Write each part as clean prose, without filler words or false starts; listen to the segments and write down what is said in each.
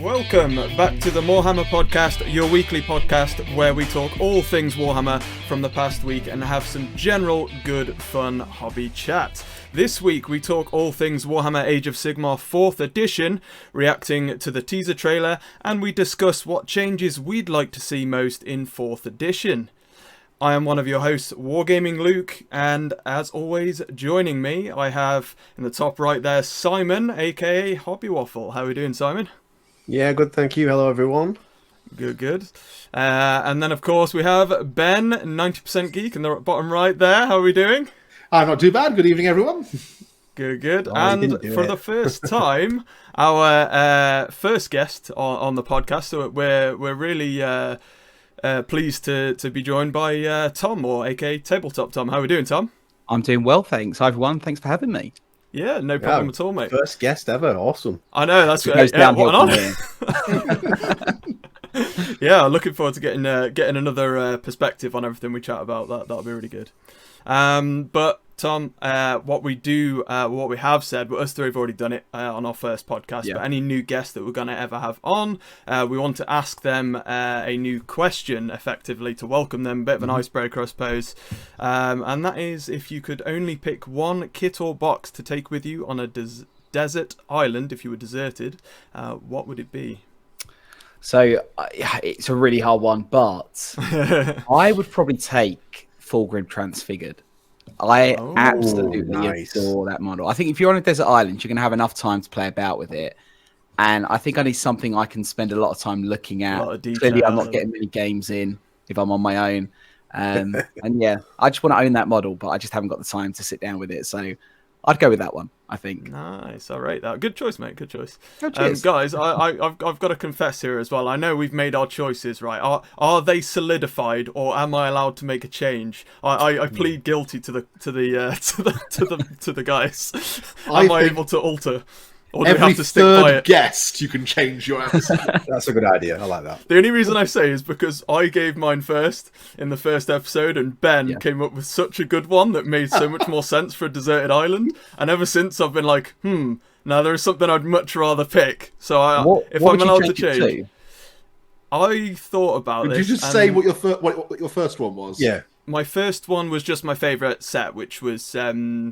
Welcome back to the Morehammer podcast, your weekly podcast where we talk all things Warhammer from the past week and have some general good fun hobby chat. This week we talk all things Warhammer Age of Sigmar 4th edition, reacting to the teaser trailer, and we discuss what changes we'd like to see most in 4th edition. I am one of your hosts, wargamingluke, and as always, joining me, I have in the top right there, Simon, aka Hobby Waffle. How are we doing, Simon? Yeah, good, thank you. Hello, everyone. Good. And then, of course, we have Ben, 90% Geek, in the bottom right there. How are we doing? I'm not too bad. Good evening, everyone. Good. And for the first time, our first guest on the podcast. So we're really pleased to be joined by Tom, or aka Tabletop Tom. How are we doing, Tom? I'm doing well, thanks. Hi, everyone. Thanks for having me. Yeah, no problem at all, mate. First guest ever. Awesome. I know, that's great. Yeah, what an honor. Yeah, looking forward to getting another perspective on everything we chat about. That'll be really good. But Tom, what we have said, but us three have already done it on our first podcast. Yeah. But any new guests that we're going to ever have on, we want to ask them a new question, effectively, to welcome them. A bit of an icebreaker, I suppose. And that is, if you could only pick one kit or box to take with you on a desert island, if you were deserted, what would it be? So it's a really hard one, but I would probably take Fulgrim Transfigured. I absolutely adore that model. I think if you're on a desert island, you're going to have enough time to play about with it. And I think I need something I can spend a lot of time looking at. Clearly, I'm not getting many games in if I'm on my own. And yeah, I just want to own that model, but I just haven't got the time to sit down with it. So I'd go with that one, I think. Nice. All right. Good choice, mate. Good choice. Oh, guys, I've got to confess here as well. I know we've made our choices, right? Are they solidified, or am I allowed to make a change? I plead guilty to the guys. Am I able to alter? Or do we have to stick by it? Guest, you can change your answer. That's a good idea. I like that. The only reason I say is because I gave mine first in the first episode, and Ben came up with such a good one that made so much more sense for a deserted island. And ever since, I've been like, now there is something I'd much rather pick. So if I'm allowed to change, I thought about this. Did you just say what your first one was? Yeah. My first one was just my favourite set, which was Mordheim,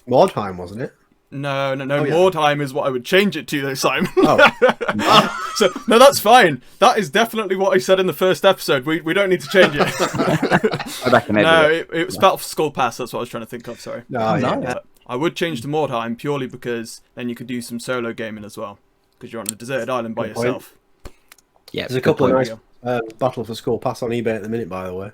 wasn't it? No. Morehammer is what I would change it to, though, Simon. So no, that's fine. That is definitely what I said in the first episode. We don't need to change it. It was Battle for Skull Pass. That's what I was trying to think of. Sorry. I would change to Mordheim purely because then you could do some solo gaming as well, because you're on a deserted island by yourself. Yeah, there's a couple of nice Battle for Skull Pass on eBay at the minute, by the way.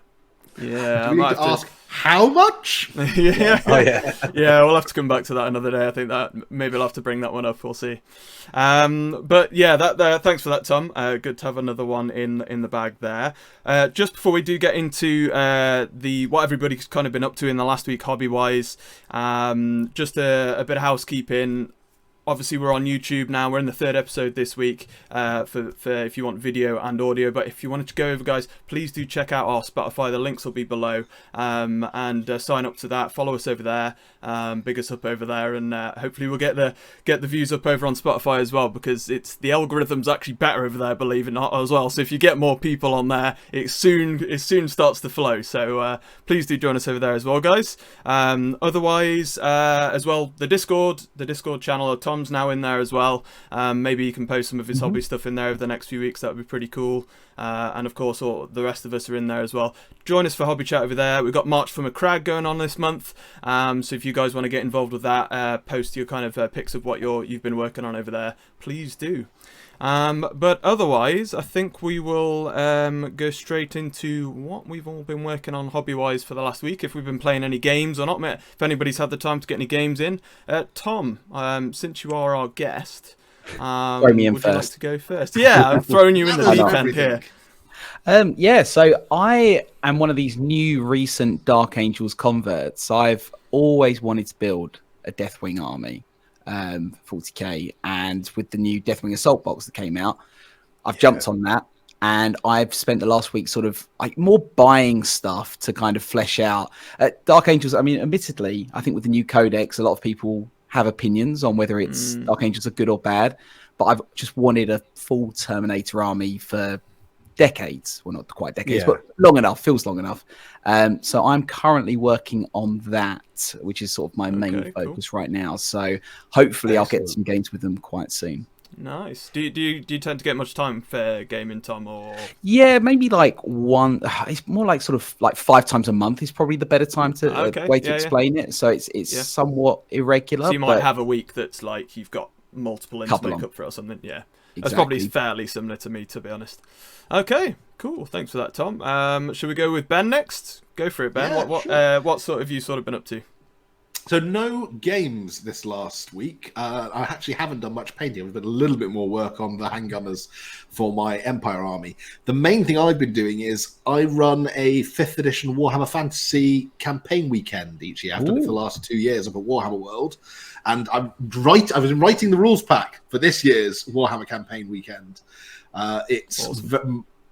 Yeah, do we need to ask how much? Yeah. Oh, yeah. Yeah, we'll have to come back to that another day. I think that maybe I'll have to bring that one up. We'll see. But yeah, thanks for that, Tom. Good to have another one in the bag there. Just before we do get into what everybody's kind of been up to in the last week hobby wise, just a bit of housekeeping. Obviously, we're on YouTube now. We're in the 3rd episode this week for if you want video and audio. But if you wanted to go over, guys, please do check out our Spotify. The links will be below. And sign up to that. Follow us over there. Big us up over there. And hopefully we'll get the views up over on Spotify as well, because the algorithm's actually better over there, believe it or not, as well. So if you get more people on there, it soon starts to flow. So please do join us over there as well, guys. Otherwise, as well, the Discord channel of Tom's now in there as well. Maybe you can post some of his hobby stuff in there over the next few weeks. That would be pretty cool. And of course, all the rest of us are in there as well. Join us for hobby chat over there. We've got March from a Crag going on this month. So if you guys want to get involved with that, post your kind of pics of what you've been working on over there, please do. But otherwise, I think we will go straight into what we've all been working on hobby-wise for the last week, if we've been playing any games or not. If anybody's had the time to get any games in. Tom, since you are our guest, throw me in would first. you like to go first? Yeah, I'm throwing you in the deep end here. So I am one of these new recent Dark Angels converts. I've always wanted to build a Deathwing army. 40k, and with the new Deathwing Assault box that came out, I've jumped on that, and I've spent the last week sort of like more buying stuff to kind of flesh out Dark Angels. I mean, admittedly, I think with the new codex, a lot of people have opinions on whether it's Dark Angels are good or bad, but I've just wanted a full Terminator army for decades. Well, not quite decades, but long enough. Feels long enough. So I'm currently working on that, which is sort of my main focus right now. So hopefully I'll get some games with them quite soon. Nice. Do you tend to get much time for gaming, Tom? Or yeah, maybe like one. It's more like sort of like 5 times a month is probably the better time to way to explain it. So it's somewhat irregular. So you might have a week that's like you've got multiple ends to make up for or something. Yeah, that's probably fairly similar to me, to be honest. Okay, cool. Thanks for that, Tom. Should we go with Ben next? Go for it, Ben. Yeah, what sort of you sort of been up to? So no games this last week. I actually haven't done much painting. I've been a little bit more work on the handgunners for my Empire army. The main thing I've been doing is I run a 5th edition Warhammer Fantasy campaign weekend each year. I've done it for the last 2 years up at Warhammer World. And I was writing the rules pack for this year's Warhammer campaign weekend. It's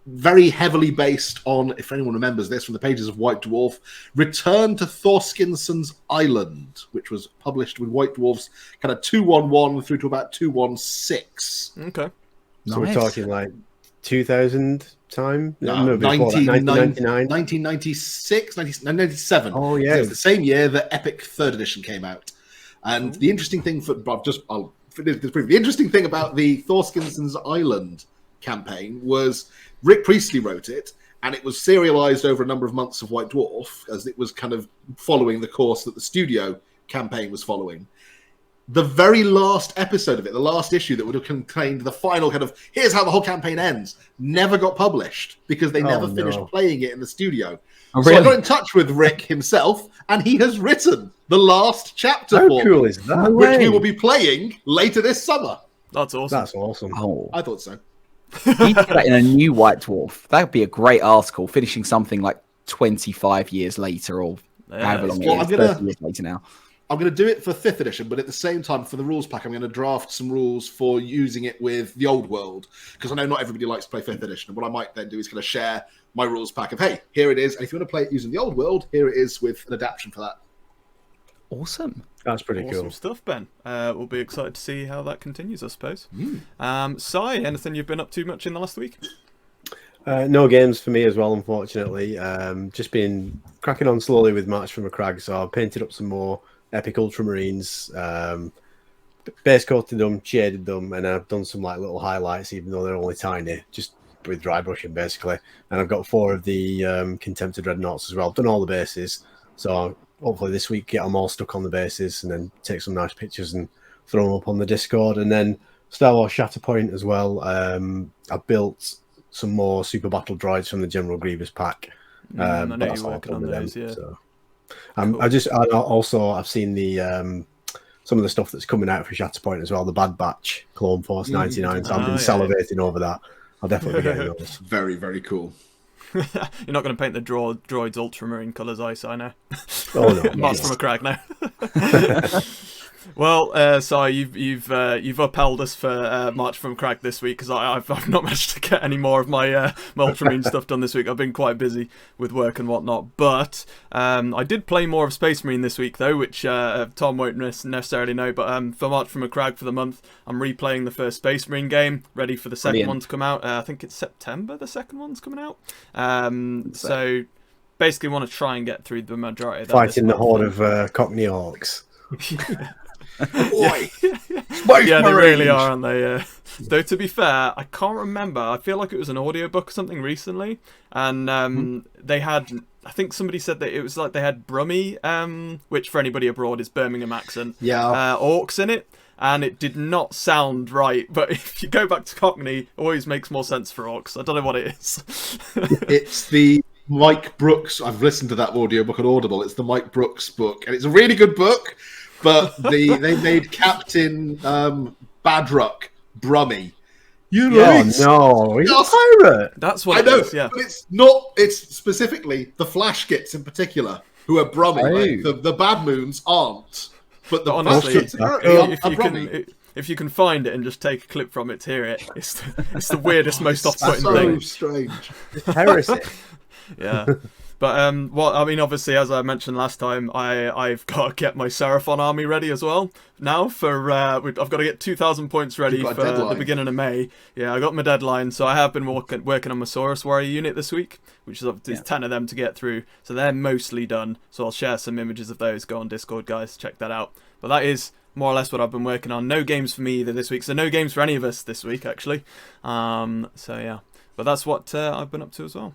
very heavily based on, if anyone remembers this from the pages of White Dwarf, Return to Thorskinson's Island, which was published with White Dwarf's kind of 211 through to about 216. Okay. So we're talking like 2000 time? No, 1999? 1996, 1997. Oh, yeah. It was the same year that Epic 3rd edition came out. And the interesting thing the interesting thing about the Thorskinson's Island campaign was Rick Priestley wrote it, and it was serialized over a number of months of White Dwarf, as it was kind of following the course that the studio campaign was following. The very last episode of it, the last issue that would have contained the final kind of, here's how the whole campaign ends, never got published because they never finished playing it in the studio. Oh, so really? I got in touch with Rick himself, and he has written the last chapter How for cool me, is that? which we will be playing later this summer. That's awesome. That's awesome. Oh, I thought so. you do that in a new White Dwarf. That would be a great article, finishing something like 25 years later, or however long it is, 30 years later now. I'm going to do it for 5th edition, but at the same time, for the rules pack, I'm going to draft some rules for using it with the old world, because I know not everybody likes to play 5th edition. And what I might then do is kind of share my rules pack of, hey, here it is. And if you want to play it using the old world, here it is with an adaptation for that. Awesome. That's pretty Awesome cool. stuff, Ben. We'll be excited to see how that continues, I suppose. Si, anything you've been up to much in the last week? No games for me as well, unfortunately. Just been cracking on slowly with March from a Crag, so I've painted up some more Epic Ultramarines, base coated them, shaded them, and I've done some like little highlights, even though they're only tiny, just with dry brushing basically. And I've got 4 of the Contempted Dreadnoughts as well. I've done all the bases, so hopefully this week get them all stuck on the bases and then take some nice pictures and throw them up on the Discord. And then Star Wars Shatterpoint as well. I built some more Super Battle Droids from the General Grievous pack. I know you're working on those, yeah. So. Cool. I've seen the some of the stuff that's coming out for Shatterpoint as well, the Bad Batch Clone Force 99. So I've been salivating over that. I'll definitely be getting those. Very, very cool. You're not going to paint the droids ultramarine colours, I know. Oh no, March from a Crag now. Well, Si, you've upheld us for March from Crag this week, because I've not managed to get any more of my Ultramarine stuff done this week. I've been quite busy with work and whatnot, but I did play more of Space Marine this week though, which Tom won't necessarily know. But for March from a Crag for the month, I'm replaying the first Space Marine game, ready for the second one to come out. I think it's September the second one's coming out. So basically, want to try and get through the majority of that. Fighting the horde of Cockney Orcs. Boy, yeah, they really are, aren't they? Though to be fair, I can't remember. I feel like it was an audiobook or something recently, and they had. I think somebody said that it was like they had Brummie, which for anybody abroad is Birmingham accent. Yeah, orcs in it, and it did not sound right. But if you go back to Cockney, it always makes more sense for orcs. I don't know what it is. it's the Mike Brooks. I've listened to that audiobook on Audible. It's the Mike Brooks book, and it's a really good book. But they made Captain Badruck Brummie. Oh no, he's a pirate. That's what I know. It is, yeah. But it's not. It's specifically the Flash Gits in particular who are Brummie. Like, the Bad Moons aren't. But the honestly, Flash Gits are Brummie. If you can find it and just take a clip from it to hear it, it's the weirdest, most off-putting so thing. strange. Heresy. Yeah. Well, I mean, obviously, as I mentioned last time, I've got to get my Seraphon army ready as well now. I've got to get 2,000 points ready for the beginning of May. Yeah, I got my deadline, so I have been working on my Saurus Warrior unit this week, which is 10 of them to get through. So they're mostly done. So I'll share some images of those. Go on Discord, guys, check that out. But that is more or less what I've been working on. No games for me either this week, so no games for any of us this week, actually. So yeah, but that's what I've been up to as well.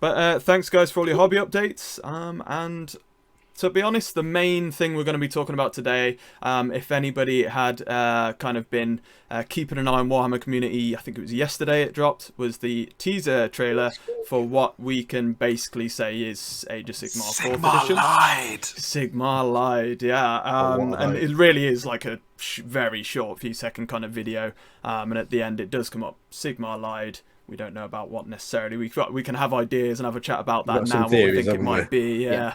But thanks, guys, for all your hobby updates. And to be honest, the main thing we're going to be talking about today, if anybody had kind of been keeping an eye on Warhammer Community, I think it was yesterday it dropped, was the teaser trailer for what we can basically say is Age of Sigmar 4th edition. Sigmar lied, yeah. And it really is like a very short few second kind of video. And at the end it does come up, Sigmar lied. We don't know about what necessarily. We can have ideas and have a chat about that now, what we think it might be. Yeah.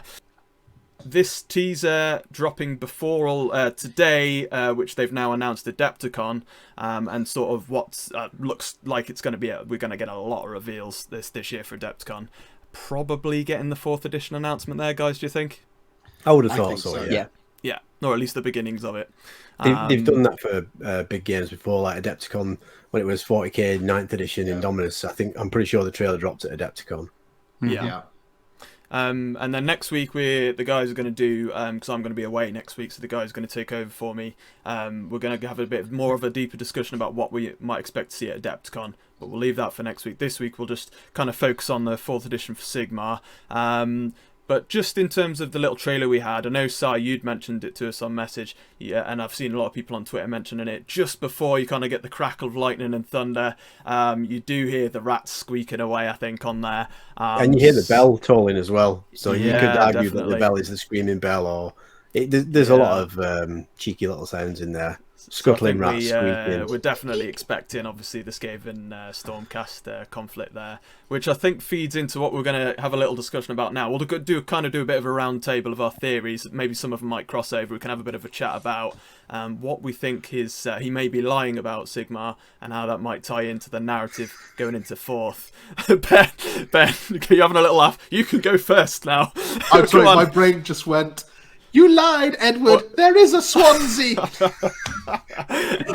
This teaser dropping before all today, which they've now announced Adepticon, and sort of what looks like it's going to be. We're going to get a lot of reveals this year for Adepticon. Probably getting the 4th edition announcement there, guys. Do you think? I would have thought so. Yeah, or at least the beginnings of it. They've done that for big games before, like Adepticon when it was 40k 9th edition Indominus. I'm pretty sure the trailer dropped at Adepticon. Yeah. And then next week the guys are going to do, because I'm going to be away next week, so the guys are going to take over for me. We're going to have a bit more of a deeper discussion about what we might expect to see at Adepticon, but we'll leave that for next week. This week we'll just kind of focus on the 4th edition for Sigmar. But just in terms of the little trailer we had, I know, Si, you'd mentioned it to us on message, yeah, and I've seen a lot of people on Twitter mentioning it. Just before you kind of get the crackle of lightning and thunder, you do hear the rats squeaking away, I think, on there. And you hear the bell tolling as well. So you could argue definitely that the bell is the screaming bell, or there's a lot of cheeky little sounds in there. Scuttling rats squeaking. We're definitely expecting, obviously, the Skaven Stormcast conflict there, which I think feeds into what we're going to have a little discussion about now. We'll do a bit of a round table of our theories. Maybe some of them might cross over. We can have a bit of a chat about what we think he may be lying about Sigmar and how that might tie into the narrative going into 4th. Ben, you're having a little laugh. You can go first now. I'm sorry, my brain just went... You lied, Edward. What? There is a Swansea.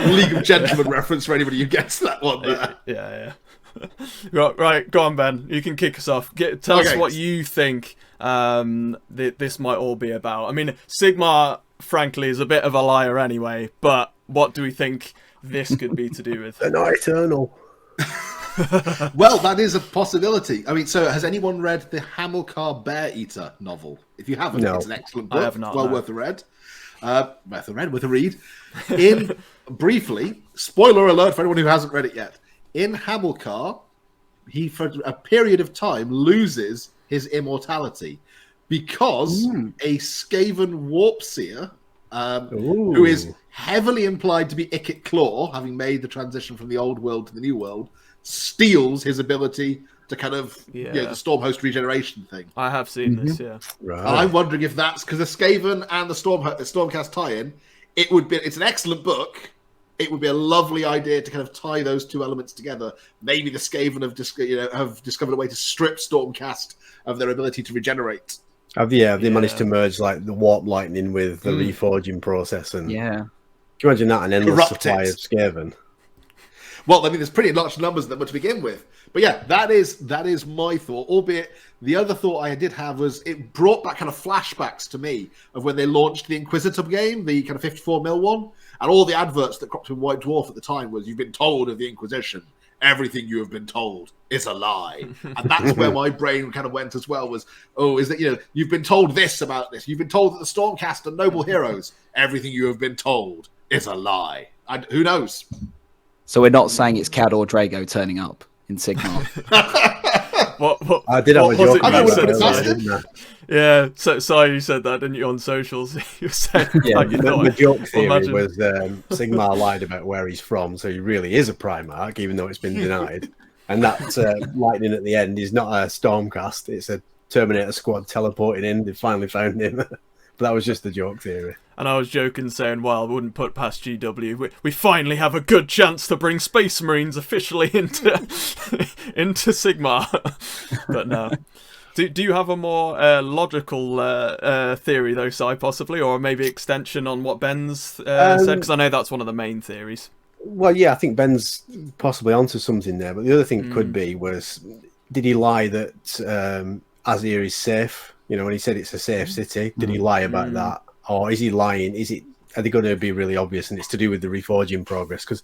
League of Gentlemen reference for anybody who gets that one there. Yeah. Right, go on, Ben. You can kick us off. Tell us what you think this might all be about. I mean, Sigmar, frankly, is a bit of a liar anyway, but what do we think this could be to do with? They're not eternal. Well, that is a possibility. I mean, so has anyone read the Hamilcar Bear Eater novel? If you haven't, it's an excellent book. I have not. Worth a read. Worth a read. Briefly, spoiler alert for anyone who hasn't read it yet. In Hamilcar, he for a period of time loses his immortality because a Skaven Warpseer, who is heavily implied to be Ikit Claw, having made the transition from the old world to the new world, steals his ability to kind of the Stormhost regeneration thing. I have seen this, yeah. Right. And I'm wondering if that's because the Skaven and the Stormcast tie-in. It's an excellent book. It would be a lovely idea to kind of tie those two elements together. Maybe the Skaven have discovered a way to strip Stormcast of their ability to regenerate. They managed to merge like the warp lightning with the reforging process, and can you imagine that, an endless supply of Skaven? Well, I mean, there's pretty large numbers of them to begin with. But yeah, that is my thought. Albeit, the other thought I did have was it brought back kind of flashbacks to me of when they launched the Inquisitor game, the kind of 54mm one, and all the adverts that cropped in White Dwarf at the time was, you've been told of the Inquisition. Everything you have been told is a lie. And that's where my brain kind of went as well, was, you've been told this about this. You've been told that the Stormcast are noble heroes. Everything you have been told is a lie. And who knows? So we're not saying it's Cad or Drago turning up in Sigmar. What I did have a joke about that. Yeah, so you said that, didn't you, on socials? You said the joke theory was Sigmar lied about where he's from, so he really is a Primarch, even though it's been denied. And that lightning at the end is not a Stormcast; it's a Terminator squad teleporting in. They finally found him. But that was just the joke theory. And I was joking, saying, well, I wouldn't put past GW. We finally have a good chance to bring Space Marines officially into Sigmar. But no. Do you have a more logical theory though, Si, possibly, or maybe extension on what Ben's said? Because I know that's one of the main theories. Well, yeah, I think Ben's possibly onto something there. But the other thing could be was, did he lie that Azir is safe? You know, when he said it's a safe city, did he lie about that, or is he lying? Are they going to be really obvious, and it's to do with the reforging progress? Because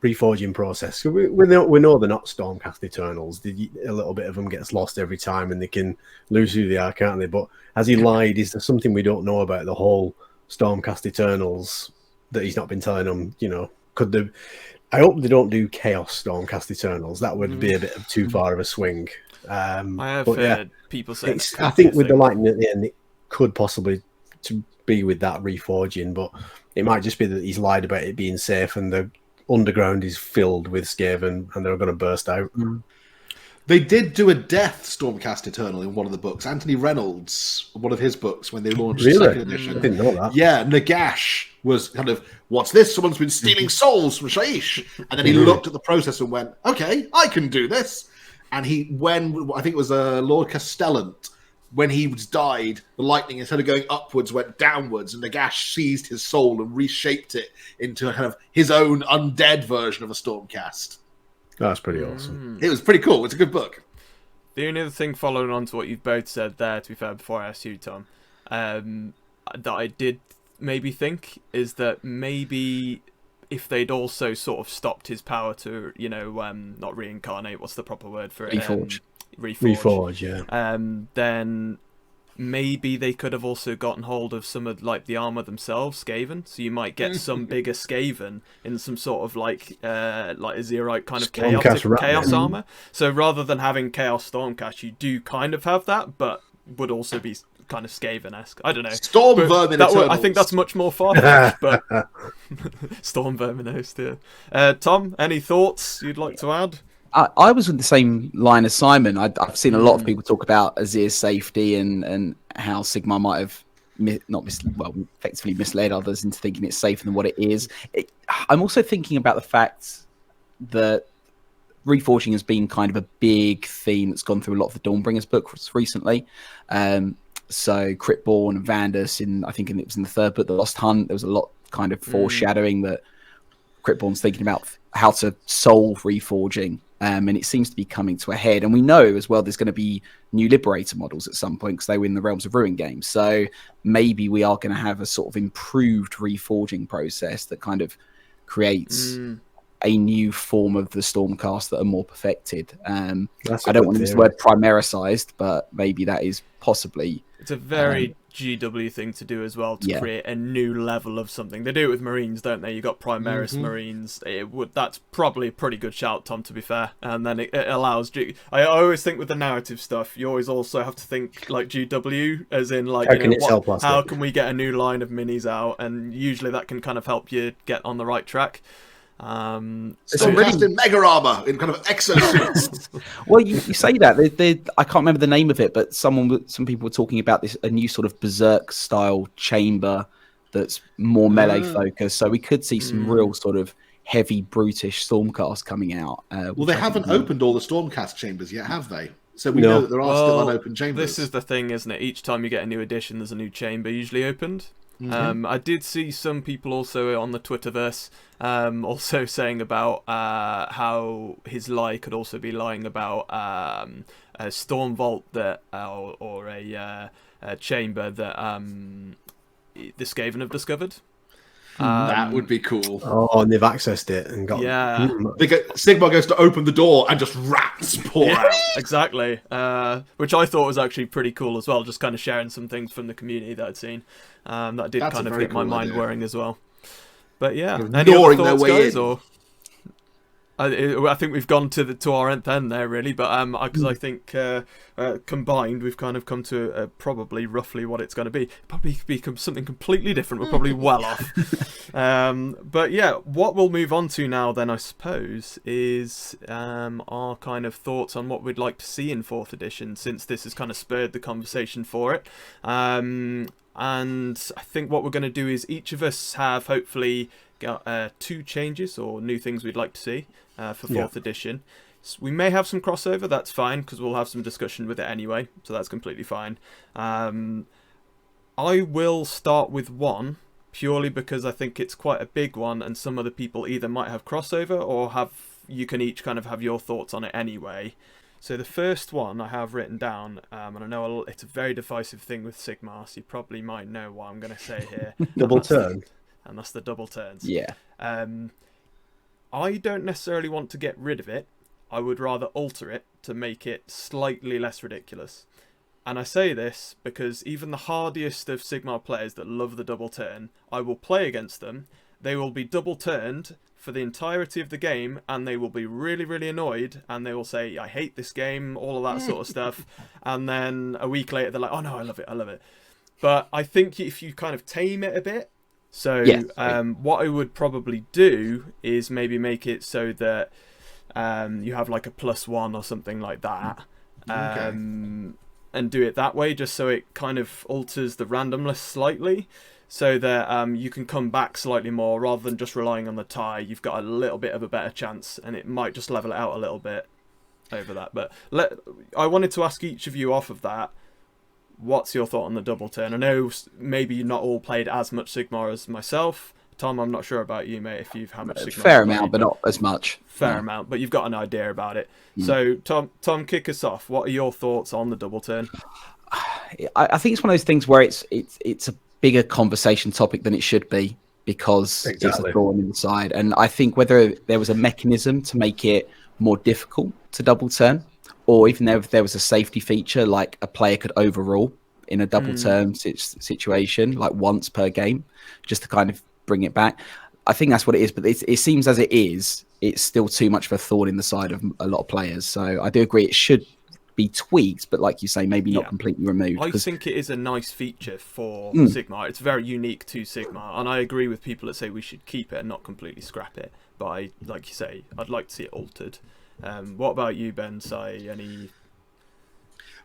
reforging process, we know they're not Stormcast Eternals. A little bit of them gets lost every time, and they can lose who they are, can't they? But has he lied? Is there something we don't know about the whole Stormcast Eternals that he's not been telling them? You know, could they? I hope they don't do Chaos Stormcast Eternals. That would be a bit of too far of a swing. I have heard people say. I think with the lightning at the end, it could possibly to be with that reforging, but it might just be that he's lied about it being safe, and the underground is filled with Skaven, and they're going to burst out. They did do a death Stormcast Eternal in one of the books. Anthony Reynolds, one of his books, when they launched the second edition. I didn't know that. Yeah, Nagash was kind of, what's this? Someone's been stealing souls from Shaiish. And then he looked at the process and went, okay, I can do this. And I think it was Lord Castellant, when he died, the lightning, instead of going upwards, went downwards, and Nagash seized his soul and reshaped it into a kind of his own undead version of a Stormcast. That's pretty awesome. It was pretty cool. It's a good book. The only other thing following on to what you've both said there, to be fair, before I ask you, Tom, that I did maybe think is that maybe if they'd also sort of stopped his power to, not reincarnate, what's the proper word for it? Reforge, yeah. Then maybe they could have also gotten hold of some of like the armor themselves, Skaven. So you might get some bigger Skaven in some sort of like Azerite kind of chaos armor. So rather than having Chaos Stormcast, you do kind of have that, but would also be kind of Skaven-esque. I don't know. Storm Vermin Eternals. I think that's much more far-fetched, but Storm Vermin host, yeah. Tom, any thoughts you'd like to add? I was with the same line as Simon. I've seen a lot of people talk about Azir's safety and how Sigmar might have effectively misled others into thinking it's safer than what it is. I'm also thinking about the fact that reforging has been kind of a big theme that's gone through a lot of the Dawnbringers books recently. So Cryptborn and Vandus, I think it was in the third book, The Lost Hunt, there was a lot kind of foreshadowing that Cryptborn's thinking about how to solve reforging. And it seems to be coming to a head. And we know as well there's going to be new Liberator models at some point because they were in the Realms of Ruin games. So maybe we are going to have a sort of improved reforging process that kind of creates a new form of the Stormcast that are more perfected. I don't want to use the word primericized, but maybe that is possibly... It's a very GW thing to do as well, to create a new level of something. They do it with Marines, don't they? You've got Primaris Marines. That's probably a pretty good shout, Tom, to be fair. And then it allows... I always think with the narrative stuff, you always also have to think like GW, as in like, how can we get a new line of minis out? And usually that can kind of help you get on the right track. Stormcast in mega armor in kind of exosuits. Well, you say that I can't remember the name of it, but some people were talking about a new sort of berserk style chamber that's more melee focused. So we could see some real sort of heavy, brutish Stormcast coming out. Well, they haven't opened all the Stormcast chambers yet, have they? So we know that there are still unopened chambers. This is the thing, isn't it? Each time you get a new edition, there's a new chamber usually opened. I did see some people also on the Twitterverse also saying about how his lie could also be lying about a Storm Vault that or a chamber that the Skaven have discovered. That would be cool. Oh, and they've accessed it and got... Yeah. Sigmar goes to open the door and just rats pour out. Exactly. Which I thought was actually pretty cool as well, just kind of sharing some things from the community that I'd seen. That did kind of get my mind whirring as well. But yeah, any other thoughts, guys? Or I think we've gone to our nth end there, really. But because I think combined, we've kind of come to probably roughly what it's going to be. Probably become something completely different. We're probably well off. But yeah, what we'll move on to now, then, I suppose, is our kind of thoughts on what we'd like to see in 4th edition, since this has kind of spurred the conversation for it. And I think what we're going to do is each of us have hopefully got 2 changes or new things we'd like to see for 4th edition. We may have some crossover, that's fine, because we'll have some discussion with it anyway, so that's completely fine. I will start with one, purely because I think it's quite a big one, and some other people either might have crossover, or you can each kind of have your thoughts on it anyway. So the first one I have written down, and I know it's a very divisive thing with Sigmar, so you probably might know what I'm going to say here. Double turn. And that's the double turns. Yeah. I don't necessarily want to get rid of it. I would rather alter it to make it slightly less ridiculous. And I say this because even the hardiest of Sigmar players that love the double turn, I will play against them. They will be double turned for the entirety of the game, and they will be really, really annoyed, and they will say, I hate this game, all of that sort of stuff. And then a week later, they're like, oh no, I love it. But I think if you kind of tame it a bit, so what I would probably do is maybe make it so that you have like a +1 or something like that. And do it that way, just so it kind of alters the randomness slightly, so that you can come back slightly more rather than just relying on the tie. You've got a little bit of a better chance, and it might just level it out a little bit over that. But I wanted to ask each of you off of that, what's your thought on the double turn? I know maybe you've not all played as much Sigmar as myself. Tom, I'm not sure about you, mate, if you've how much Sigmar. Fair amount, but not as much. Fair amount, but you've got an idea about it. So, Tom, kick us off. What are your thoughts on the double turn? I think it's one of those things where it's a bigger conversation topic than it should be, because it's a thorn in the side. And I think whether there was a mechanism to make it more difficult to double turn, or even if there was a safety feature, like a player could overrule in a double turn situation, like once per game, just to kind of bring it back. I think that's what it is, but it seems as it's still too much of a thorn in the side of a lot of players. So I do agree it should be tweaked, but like you say, maybe not completely removed. I think it is a nice feature for Sigmar. It's very unique to Sigmar, and I agree with people that say we should keep it and not completely scrap it. But like you say, I'd like to see it altered. What about you, Ben? Any?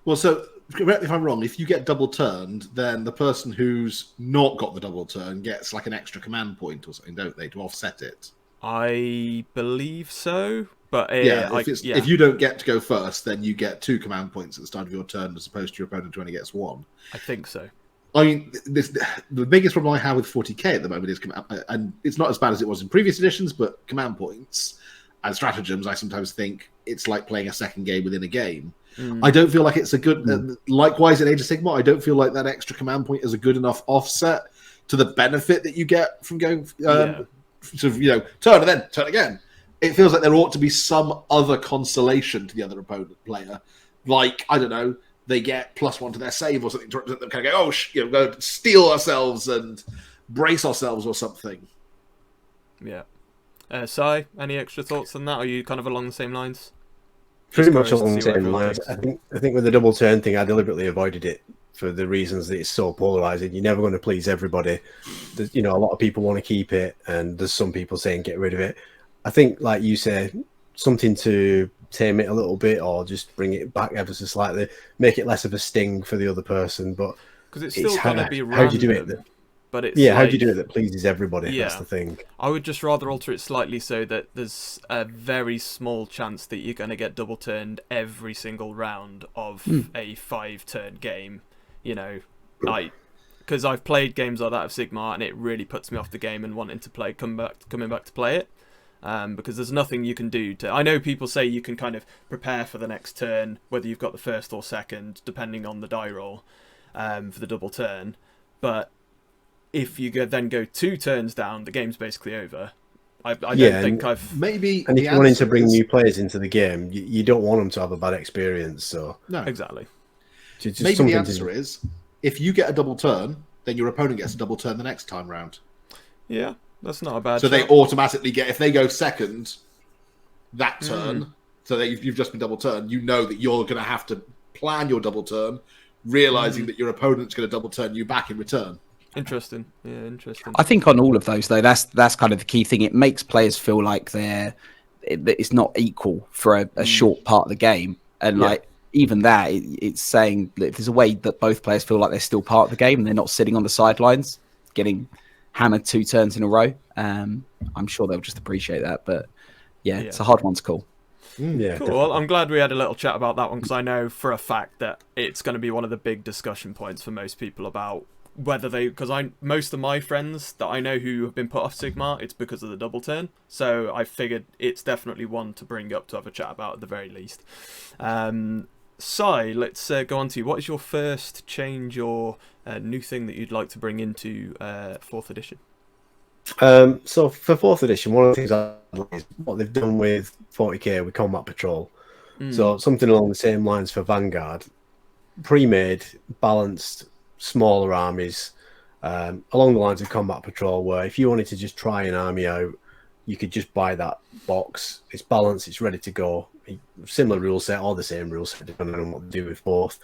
Well, so correct me if I'm wrong. If you get double turned, then the person who's not got the double turn gets like an extra command point or something, don't they, to offset it? I believe so. But if you don't get to go first, then you get 2 command points at the start of your turn, as opposed to your opponent who only gets 1. I think so. I mean, the biggest problem I have with 40k at the moment is, and it's not as bad as it was in previous editions, but command points and stratagems, I sometimes think it's like playing a second game within a game. I don't feel like it's a good... likewise, in Age of Sigmar, I don't feel like that extra command point is a good enough offset to the benefit that you get from going... turn and then turn again. It feels like there ought to be some other consolation to the other opponent player. Like, I don't know, they get +1 to their save or something to represent them, kind of go, go steal ourselves and brace ourselves or something. Yeah. Sai, any extra thoughts on that? Are you kind of along the same lines? Pretty much along the same lines. I think with the double turn thing, I deliberately avoided it for the reasons that it's so polarizing. You're never going to please everybody. There's, a lot of people want to keep it, and there's some people saying get rid of it. I think, like you say, something to tame it a little bit, or just bring it back ever so slightly, make it less of a sting for the other person. But because it's still going to be random. How do you do it? But it's how do you do it that pleases everybody? Yeah. That's the thing. I would just rather alter it slightly so that there's a very small chance that you're going to get double turned every single round of a 5-turn game. Because I've played games like that of Sigmar, and it really puts me off the game and wanting to coming back to play it. Because there's nothing you can do to... I know people say you can kind of prepare for the next turn, whether you've got the first or second, depending on the die roll for the double turn. But if you then go 2 turns down, the game's basically over. I don't think I've... Maybe... And if you're wanting to bring new players into the game, you don't want them to have a bad experience, so... No. Exactly. Maybe the answer is, if you get a double turn, then your opponent gets a double turn the next time round. Yeah. That's not a bad So they automatically get, if they go second that turn, so that you've just been double turned, you know that you're going to have to plan your double turn, realizing that your opponent's going to double turn you back in return. Interesting. Yeah, interesting. I think on all of those, though, that's kind of the key thing. It makes players feel like it's not equal for a short part of the game. And like even that, it's saying that if there's a way that both players feel like they're still part of the game and they're not sitting on the sidelines getting hammered 2 turns in a row, I'm sure they'll just appreciate that. But yeah, it's a hard one to call. Yeah, Cool. Well, I'm glad we had a little chat about that one, because I know for a fact that it's going to be one of the big discussion points for most people about whether they, because most of my friends that I know who have been put off Sigmar, it's because of the double turn. So I figured it's definitely one to bring up to have a chat about at the very least. Si, let's go on to you. What is your first change or new thing that you'd like to bring into 4th edition? So for 4th edition, one of the things I like is what they've done with 40k with Combat Patrol. So something along the same lines for Vanguard, pre-made, balanced, smaller armies, along the lines of Combat Patrol, where if you wanted to just try an army out, you could just buy that box. It's balanced, it's ready to go. Similar rule set, or the same rule set, depending on what they do with both.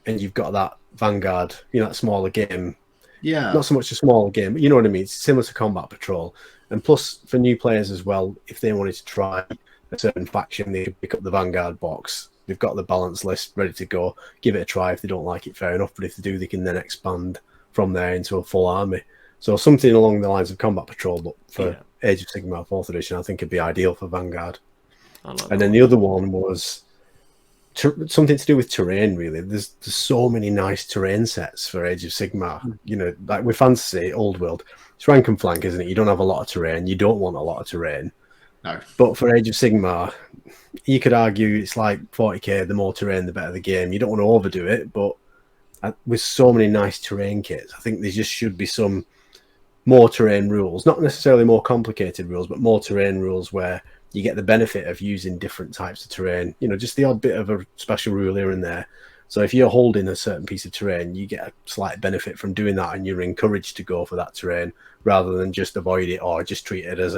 And you've got that Vanguard, that smaller game. Yeah. Not so much a smaller game, but you know what I mean? It's similar to Combat Patrol. And plus, for new players as well, if they wanted to try a certain faction, they could pick up the Vanguard box. They've got the balance list ready to go. Give it a try. If they don't like it, fair enough. But if they do, they can then expand from there into a full army. So something along the lines of Combat Patrol, but for Age of Sigmar 4th edition, I think it'd be ideal for Vanguard. And then the other one was something to do with terrain, really. There's so many nice terrain sets for Age of Sigmar. Like with Fantasy, Old World, it's rank and flank, isn't it? You don't have a lot of terrain. You don't want a lot of terrain. No. But for Age of Sigmar, you could argue it's like 40k, the more terrain, the better the game. You don't want to overdo it, but with so many nice terrain kits, I think there just should be some more terrain rules. Not necessarily more complicated rules, but more terrain rules where you get the benefit of using different types of terrain. Just the odd bit of a special rule here and there. So if you're holding a certain piece of terrain, you get a slight benefit from doing that, and you're encouraged to go for that terrain rather than just avoid it or just treat it as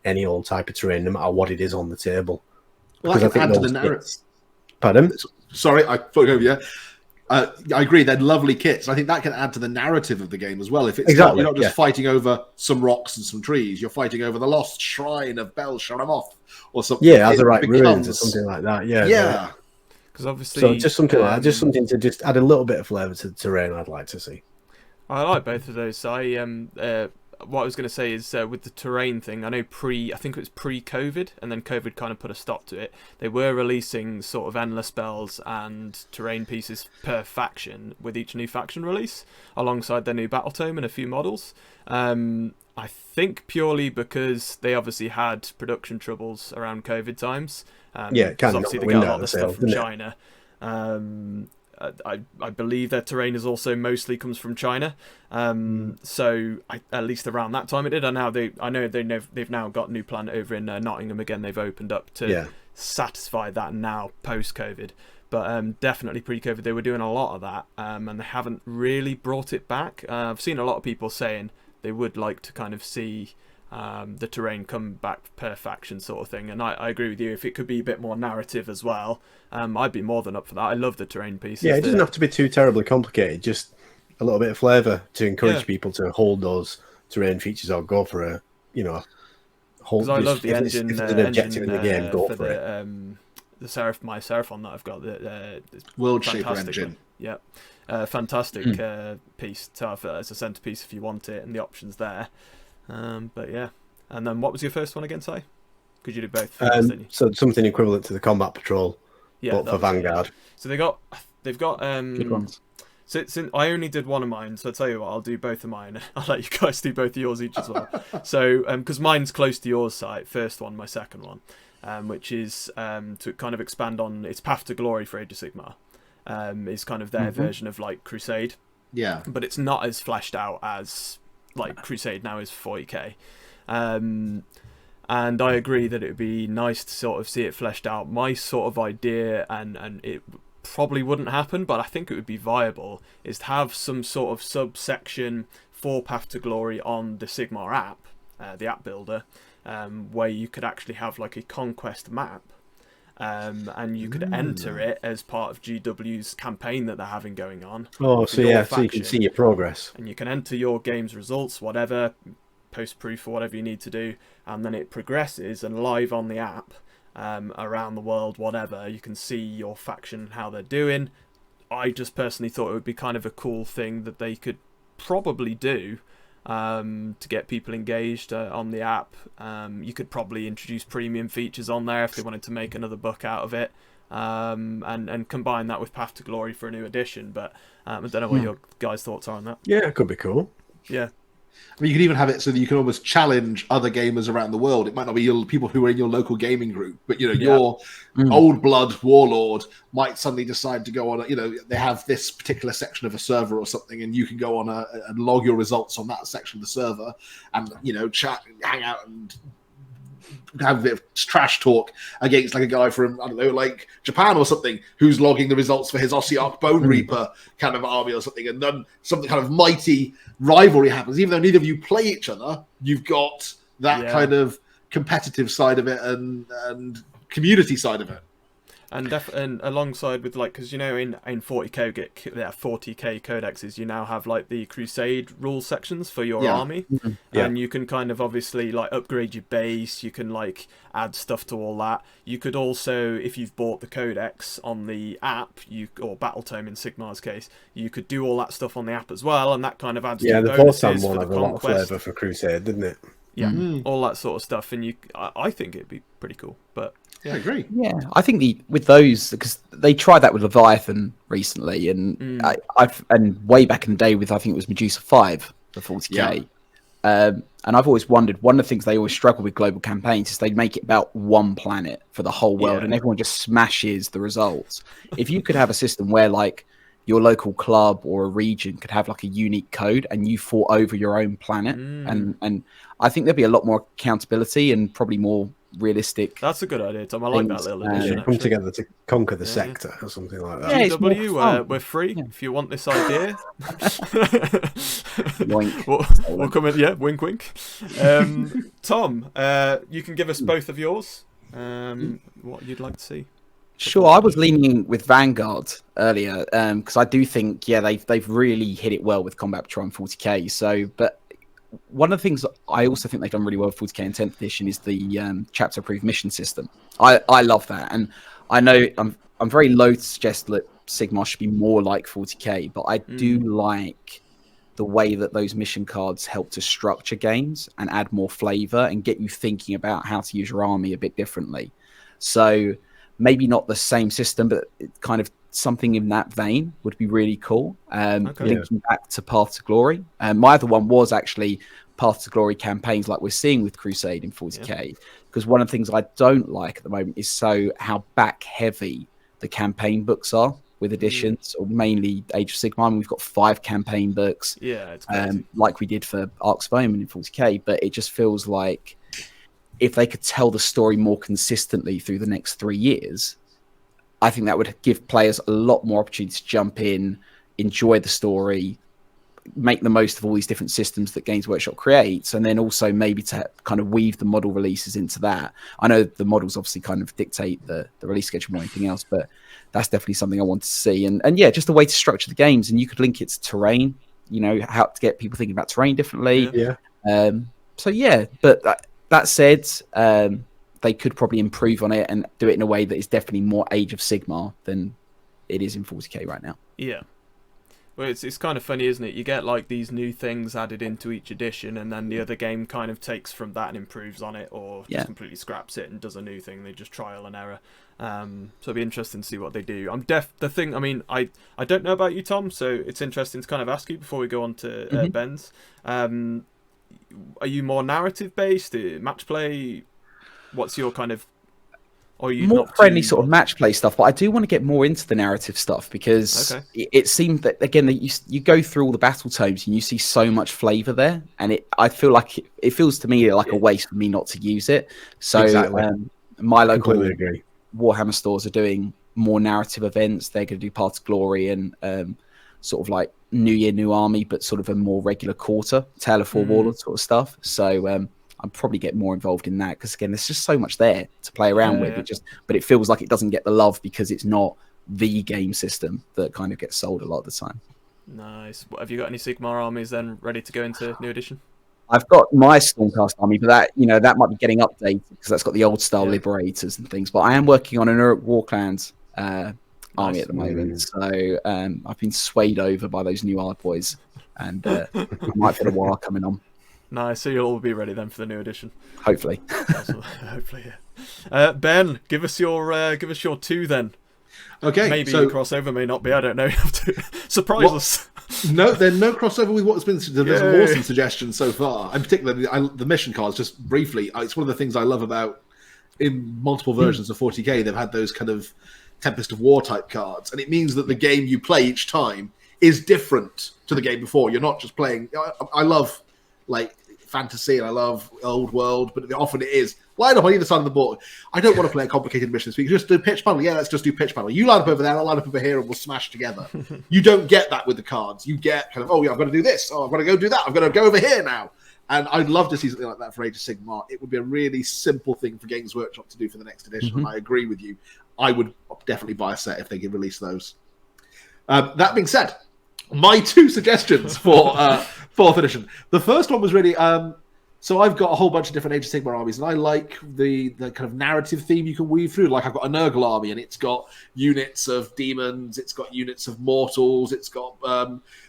any old type of terrain, no matter what it is on the table. Well, I can add to the narrative. Pardon? Sorry, I thought over you. I agree, they're lovely kits. I think that can add to the narrative of the game as well. If it's you're not just fighting over some rocks and some trees, you're fighting over the lost shrine of Bel Sharamoth or something. Yeah, Azerite ruins or something like that. Yeah. Because obviously, so just something like that, just something to just add a little bit of flavour to the terrain. I'd like to see. I like both of those. What I was going to say is with the terrain thing, I know I think it was pre-COVID, and then COVID kind of put a stop to it. They were releasing sort of endless spells and terrain pieces per faction with each new faction release, alongside their new battle tome and a few models. I think purely because they obviously had production troubles around COVID times. Because obviously they got a lot of stuff from China. I believe their terrain is also mostly comes from China, so at least around that time it did. I know they've now got new plant over in Nottingham again. They've opened up to satisfy that now post COVID, but definitely pre COVID they were doing a lot of that, and they haven't really brought it back. I've seen a lot of people saying they would like to kind of see the terrain come back per faction sort of thing, and I agree with you. If it could be a bit more narrative as well, I'd be more than up for that. I love the terrain pieces. Yeah, it doesn't have to be too terribly complicated, just a little bit of flavour to encourage people to hold those terrain features or go for a hold. Because I love the engine. If there's an objective in the game, go for it. The Seraphon that I've got, the World Shaper engine. Yeah, fantastic piece to have as a centerpiece if you want it, and the options there. But yeah, and then what was your first one again, Si? Could you do both? So something equivalent to the Combat Patrol, but for Vanguard. So they've got good ones. So I only did one of mine, so I'll tell you what, I'll do both of mine. I'll let you guys do both of yours each as well. So because mine's close to yours, Si, first one, my second one, which is to kind of expand on its Path to Glory for Age of Sigmar. Is kind of their version of like Crusade. Yeah, but it's not as fleshed out as like Crusade now is 40k. And I agree that it would be nice to sort of see it fleshed out. My sort of idea, and it probably wouldn't happen, but I think it would be viable, is to have some sort of subsection for Path to Glory on the Sigmar app, the app builder, where you could actually have like a conquest map. And you could enter it as part of GW's campaign that they're having going on. Oh, so you can see your progress. And you can enter your game's results, whatever, post-proof or whatever you need to do, and then it progresses, and live on the app, around the world, whatever, you can see your faction, how they're doing. I just personally thought it would be kind of a cool thing that they could probably do, to get people engaged on the app. You could probably introduce premium features on there if they wanted to make another book out of it, and combine that with Path to Glory for a new edition. But I don't know what your guys' thoughts are on that. Yeah, it could be cool. Yeah. I mean, you could even have it so that you can almost challenge other gamers around the world. It might not be your people who are in your local gaming group, but your old blood warlord might suddenly decide to go on. They have this particular section of a server or something, and you can go on and log your results on that section of the server, and chat, and hang out, and have a bit of trash talk against like a guy from, I don't know, like Japan or something, who's logging the results for his Ossiarch Bone Reaper kind of army or something, and then something kind of mighty rivalry happens. Even though neither of you play each other, you've got that kind of competitive side of it and community side of it. And alongside with because in 40k codexes you now have like the Crusade rule sections for your army, and you can kind of obviously like upgrade your base. You can like add stuff to all that. You could also, if you've bought the codex on the app, or Battletome in Sigmar's case, you could do all that stuff on the app as well, and that kind of adds the bonuses one for had the a lot of conquest. flavour for Crusade, didn't it? All that sort of stuff, and I think it'd be pretty cool. But I agree. Yeah, I think with those, because they tried that with Leviathan recently, and and way back in the day with, I think it was Medusa 5 for 40k. And I've always wondered, one of the things they always struggle with global campaigns is they make it about one planet for the whole world, and everyone just smashes the results. If you could have a system where like your local club or a region could have like a unique code and you fought over your own planet, and I think there'd be a lot more accountability and probably more realistic. That's a good idea, Tom. I like that little addition. Come together to conquer the sector or something like that. Yeah, GW, we're free if you want this idea. we'll come in. Yeah, wink, wink. Tom, you can give us both of yours. What you'd like to see. Sure, I was leaning with Vanguard earlier because I do think they've really hit it well with Combat Patrol and 40k. So, but one of the things that I also think they've done really well with 40k and 10th edition is the chapter approved mission system. I love that, and I know I'm very loath to suggest that Sigmar should be more like 40k, but I do like the way that those mission cards help to structure games and add more flavor and get you thinking about how to use your army a bit differently. So maybe not the same system, but kind of something in that vein would be really cool. Linking back to Path to Glory. My other one was actually Path to Glory campaigns like we're seeing with Crusade in 40k. Because one of the things I don't like at the moment is how back heavy the campaign books are with editions, or mainly Age of Sigmar. And we've got 5 campaign books, it's like we did for Arcs of Omen in 40k, but it just feels like if they could tell the story more consistently through the next 3 years, I think that would give players a lot more opportunity to jump in, enjoy the story, make the most of all these different systems that Games Workshop creates, and then also maybe to kind of weave the model releases into that. I know the models obviously kind of dictate the release schedule more than anything else, but that's definitely something I want to see. And just a way to structure the games, and you could link it to terrain, how to get people thinking about terrain differently. But that said, they could probably improve on it and do it in a way that is definitely more Age of Sigmar than it is in 40k right now. Yeah. Well, it's kind of funny, isn't it? You get like these new things added into each edition, and then the other game kind of takes from that and improves on it, or just completely scraps it and does a new thing. They just trial and error. So it'll be interesting to see what they do. I don't know about you, Tom, so it's interesting to kind of ask you before we go on to Ben's. Are you more narrative based, match play? What's your kind of? Or are you more not friendly sort of match play stuff, but I do want to get more into the narrative stuff because it seems that again that you go through all the battle tomes and you see so much flavor there, and I feel like it feels to me like a waste for me not to use it. So my local Warhammer stores are doing more narrative events. They're going to do Path to Glory and sort of like New Year, New Army, but sort of a more regular quarter, Tale of Four Warlords sort of stuff. So I'll probably get more involved in that because again, there's just so much there to play around with. But it feels like it doesn't get the love because it's not the game system that kind of gets sold a lot of the time. Nice. Have you got any Sigmar armies then ready to go into new edition? I've got my Stormcast army, but that might be getting updated because that's got the old style Liberators and things. But I am working on an Uruk Warclans army at the moment, so I've been swayed over by those new Ard boys. and I might get a war coming on. Nice, so you'll all be ready then for the new edition. Hopefully. Hopefully, yeah. Ben, give us your 2 then. Okay, maybe so crossover, may not be. I don't know. You have to surprise us. No, there's no crossover with what's been. There's some awesome suggestions so far, and particularly the mission cards. Just briefly, it's one of the things I love about in multiple versions of 40k. They've had those kind of Tempest of War type cards, and it means that the game you play each time is different to the game before. You're not just playing. I love like fantasy and I love old world, but often it is line up on either side of the board. I don't want to play a complicated mission this week. Just do pitch panel. Yeah, let's just do pitch panel. You line up over there, I'll line up over here, and we'll smash together. You don't get that with the cards. You get kind of, oh yeah, I've got to do this. Oh, I've got to go do that. I've got to go over here now. And I'd love to see something like that for Age of Sigmar. It would be a really simple thing for Games Workshop to do for the next edition. And I agree with you. I would definitely buy a set if they could release those. That being said, my 2 suggestions for 4th edition. The first one was really... so I've got a whole bunch of different Age of Sigmar armies, and I like the kind of narrative theme you can weave through. Like I've got a Nurgle army, and it's got units of demons, it's got units of mortals, it's got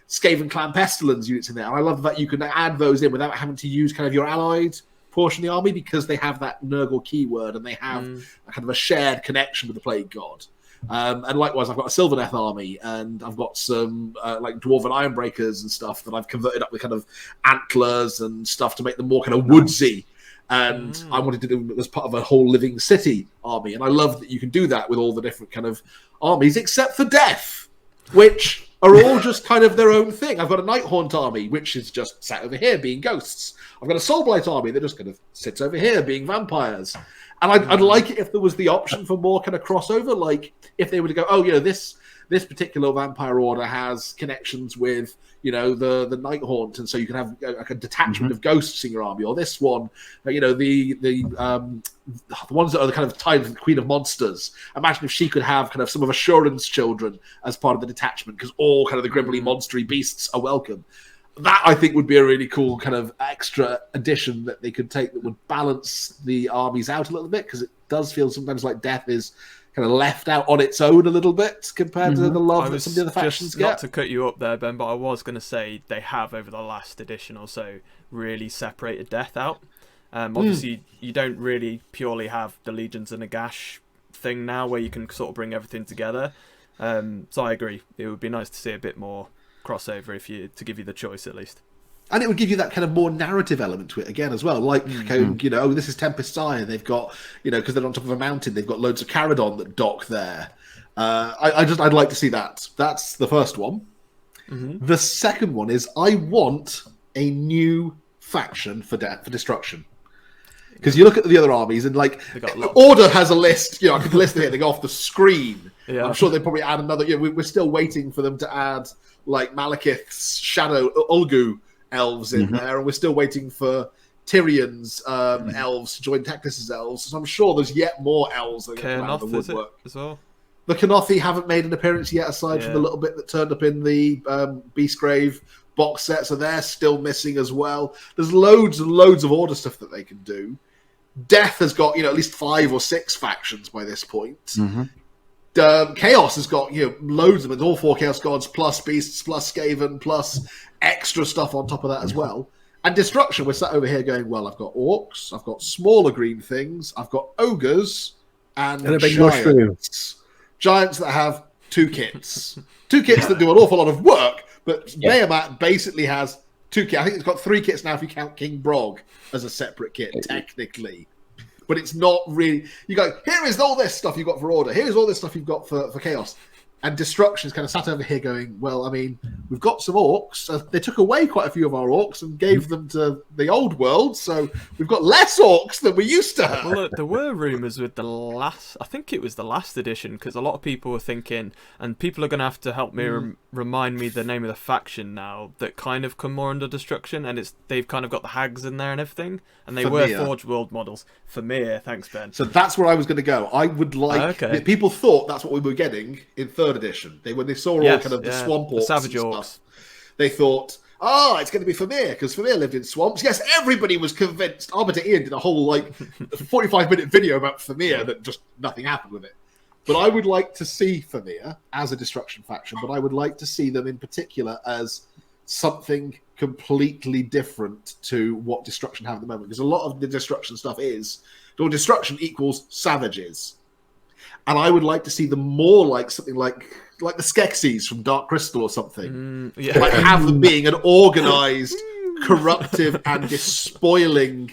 Skaven Clan Pestilence units in there. And I love that you can add those in without having to use kind of your allied portion of the army, because they have that Nurgle keyword, and they have a kind of a shared connection with the Plague God. And likewise, I've got a Sylvaneth army, and I've got some like Dwarven Ironbreakers and stuff that I've converted up with kind of antlers and stuff to make them more kind of woodsy. And I wanted to do it as part of a whole living city army. And I love that you can do that with all the different kind of armies, except for Death, which are all just kind of their own thing. I've got a Nighthaunt army, which is just sat over here being ghosts. I've got a Soulblight army that just kind of sits over here being vampires. And I'd like it if there was the option for more kind of crossover, like if they were to go, oh, you know, this particular vampire order has connections with, you know, the Nighthaunt, and so you can have a detachment of ghosts in your army, or this one, you know, the ones that are the kind of tied to the Queen of Monsters. Imagine if she could have kind of some of Assurance children as part of the detachment, because all kind of the grimmly monstery beasts are welcome. That, I think, would be a really cool kind of extra addition that they could take that would balance the armies out a little bit, because it does feel sometimes like Death is kind of left out on its own a little bit compared to the love that some of the other factions get. Not to cut you up there, Ben, but I was going to say they have, over the last edition or so, really separated Death out. Obviously, you don't really purely have the Legions and Nagash thing now, where you can sort of bring everything together. So I agree. It would be nice to see a bit more crossover to give you the choice at least. And it would give you that kind of more narrative element to it again as well. Like, you know, this is Tempest Sire. They've got, you know, because they're on top of a mountain, they've got loads of Caradon that dock there. I'd like to see that. That's the first one. The second one is I want a new faction for Destruction. Because you look at the other armies and like Order has a list. You know, I could list it here. They go off the screen. Yeah. I'm sure they probably add another. You know, we're still waiting for them to add like Malekith's Shadow Ulgu elves in there, and we're still waiting for Tyrion's elves to join Teclis's elves. So I'm sure there's yet more elves that come out of the woodwork as well. The Kenothi haven't made an appearance yet, aside from the little bit that turned up in the Beastgrave box set, so they're still missing as well. There's loads and loads of Order stuff that they can do. Death has got, you know, at least 5 or 6 factions by this point. Chaos has got, you know, loads of them, all 4 Chaos Gods, plus Beasts, plus Skaven, plus extra stuff on top of that as well. And Destruction, we're sat over here going, well, I've got Orcs, I've got smaller green things, I've got Ogres, and a big Giants. mushroom. Giants that have 2 kits. 2 kits that do an awful lot of work, but Behemoth basically has 2 kits. I think it's got 3 kits now if you count King Brog as a separate kit, technically. But it's not really... You go, here is all this stuff you've got for Order. Here's all this stuff you've got for Chaos. And Destruction is kind of sat over here going, well, I mean, we've got some Orcs. They took away quite a few of our Orcs and gave them to the old world, so we've got less Orcs than we used to have. Well, look, there were rumours with the last... I think it was the last edition, because a lot of people were thinking, and people are going to have to help me remind me the name of the faction now, that kind of come more under Destruction, and they've kind of got the hags in there and everything, and they were Forge World models. Vermeer, thanks, Ben. So that's where I was going to go. I would like... People thought that's what we were getting in 3rd edition. When they saw all kind of the swamp orcs, the savage orcs, they thought, it's going to be Vermeer, because Vermeer lived in swamps. Yes, everybody was convinced. Arbiter Ian did a whole 45-minute video about Vermeer that just nothing happened with it. But I would like to see Vermeer as a Destruction faction, but I would like to see them in particular as something completely different to what destruction have at the moment. Because a lot of the destruction stuff is, or destruction equals savages. And I would like to see them more like something like the Skeksis from Dark Crystal or something. Like have them being an organized, corruptive, and despoiling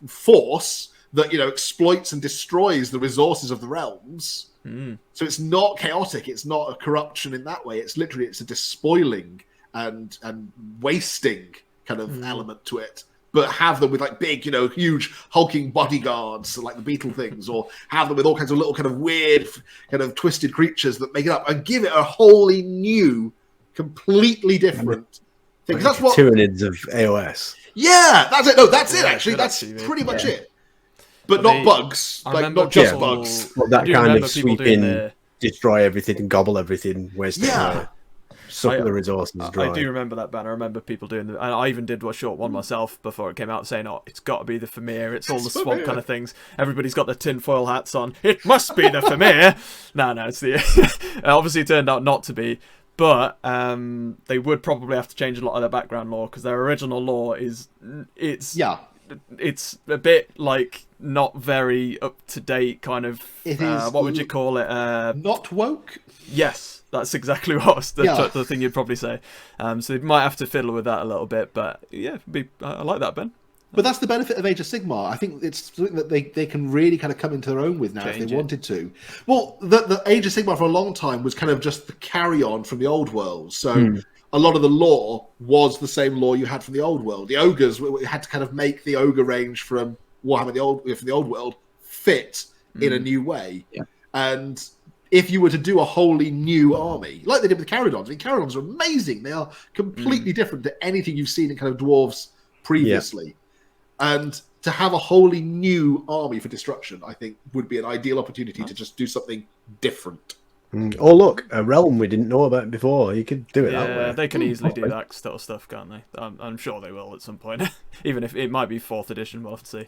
force that, you know, exploits and destroys the resources of the realms. So it's not chaotic, it's not a corruption in that way. It's literally, it's a despoiling and wasting kind of element to it. But have them with like big, you know, huge hulking bodyguards like the beetle things, or have them with all kinds of little kind of weird, kind of twisted creatures that make it up, and give it a wholly new, completely different thing. Like That's what Tyranids of AOS. Yeah, that's it. No, that's it. Yeah, Actually, good that's actually, pretty much yeah. it. But not bugs, I like remember not just people- bugs. Well, that I do kind remember of people sweep doing in, destroy everything, gobble everything, waste suck the resources dry. I do remember that banner. I remember people doing and I even did a short one myself before it came out, saying, "Oh, it's got to be the Famir. It's all the swamp kind of things. Everybody's got their tinfoil hats on. It must be the Famir." No, it's the. Obviously, it turned out not to be. But they would probably have to change a lot of their background lore, because their original lore is it's a bit like not very up to date kind of. It is what would you call it? Not woke. Yes, that's exactly what was the thing you'd probably say. So they might have to fiddle with that a little bit, but yeah, I like that, Ben. But that's the benefit of Age of Sigmar. I think it's something that they can really kind of come into their own with now if they wanted to. Well, the Age of Sigmar for a long time was kind of just the carry-on from the old world. So a lot of the lore was the same lore you had from the old world. The ogres, we had to kind of make the ogre range from Warhammer from the old world fit in a new way. Yeah. And if you were to do a wholly new army, like they did with Caradons, I mean, Caradons are amazing. They are completely different to anything you've seen in kind of dwarves previously. Yeah. And to have a wholly new army for destruction, I think, would be an ideal opportunity to just do something different. Oh, look, a realm we didn't know about before. You could do it that way. Yeah, they can easily do that sort of stuff, can't they? I'm sure they will at some point. Even if it might be 4th edition, we'll have to see.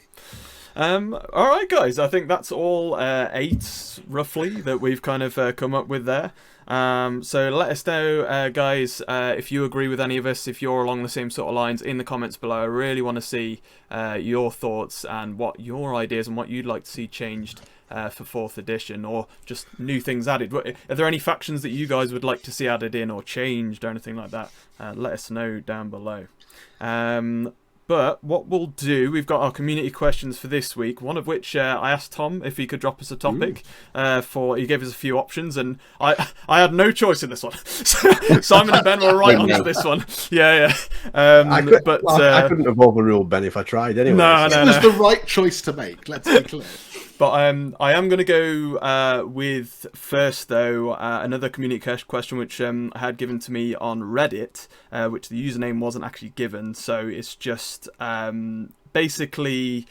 All right, guys, I think that's all 8, roughly, that we've kind of come up with there. So let us know, guys, if you agree with any of us, if you're along the same sort of lines, in the comments below. I really want to see your thoughts and what your ideas and what you'd like to see changed for 4th edition, or just new things added. Are there any factions that you guys would like to see added in or changed or anything like that? Let us know down below. But what we'll do, we've got our community questions for this week, one of which I asked Tom if he could drop us a topic. He gave us a few options, and I had no choice in this one. Simon and Ben were right onto this one. Yeah. I couldn't have overruled Ben if I tried anyway. No. It was the right choice to make, let's be clear. But I am going to go with first, though, another community question which I had given to me on Reddit, which the username wasn't actually given. So it's just basically,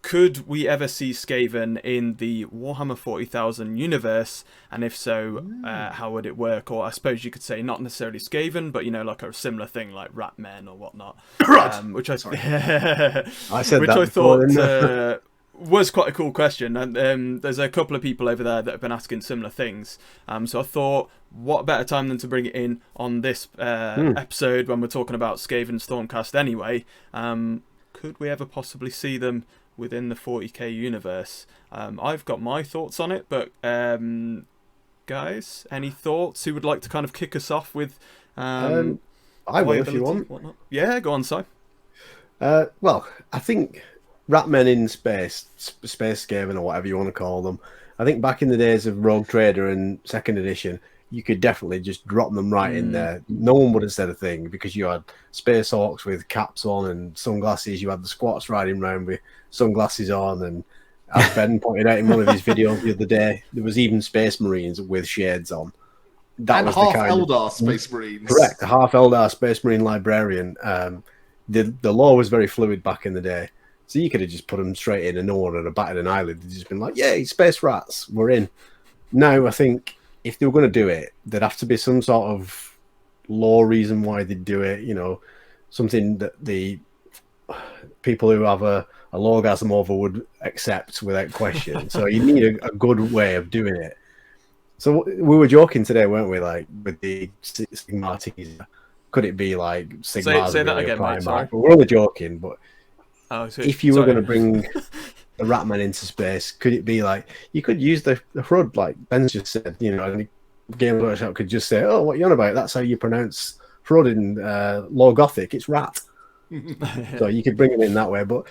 could we ever see Skaven in the Warhammer 40,000 universe? And if so, how would it work? Or I suppose you could say not necessarily Skaven, but, you know, like a similar thing like Rat Men or whatnot. Which I thought... was quite a cool question, and there's a couple of people over there that have been asking similar things. So I thought, what better time than to bring it in on this episode when we're talking about Skaven Stormcast anyway. Could we ever possibly see them within the 40k universe? I've got my thoughts on it, but guys, any thoughts? Who would like to kind of kick us off with I will if you want. Whatnot? Yeah, go on, Si. Well, I think Ratmen in space Skaven, or whatever you want to call them. I think back in the days of Rogue Trader and 2nd edition, you could definitely just drop them right in there. No one would have said a thing, because you had Space Hawks with caps on and sunglasses. You had the squats riding around with sunglasses on, and as Ben pointed out in one of his videos the other day, there was even Space Marines with shades on. That was half Eldar Space Marines. Correct, a half Eldar Space Marine librarian. The law was very fluid back in the day. So you could have just put them straight in, and no one had batted an eyelid. They'd just been like, yay, space rats, we're in. Now, I think if they were going to do it, there'd have to be some sort of law reason why they'd do it, you know, something that the people who have a lawgasm over would accept without question. So you need a good way of doing it. So we were joking today, weren't we, like with the Sigmar teaser? Could it be like Sigmar's say that really again, a prime mate, sorry. mark? We're only joking, but So, if you were sorry. going to bring the Ratman into space, could it be like you could use the HUD, like Ben's just said, you know, and Game Workshop could just say, "Oh, what you on about? That's how you pronounce HUD in Low Gothic. It's rat." So you could bring them in that way, but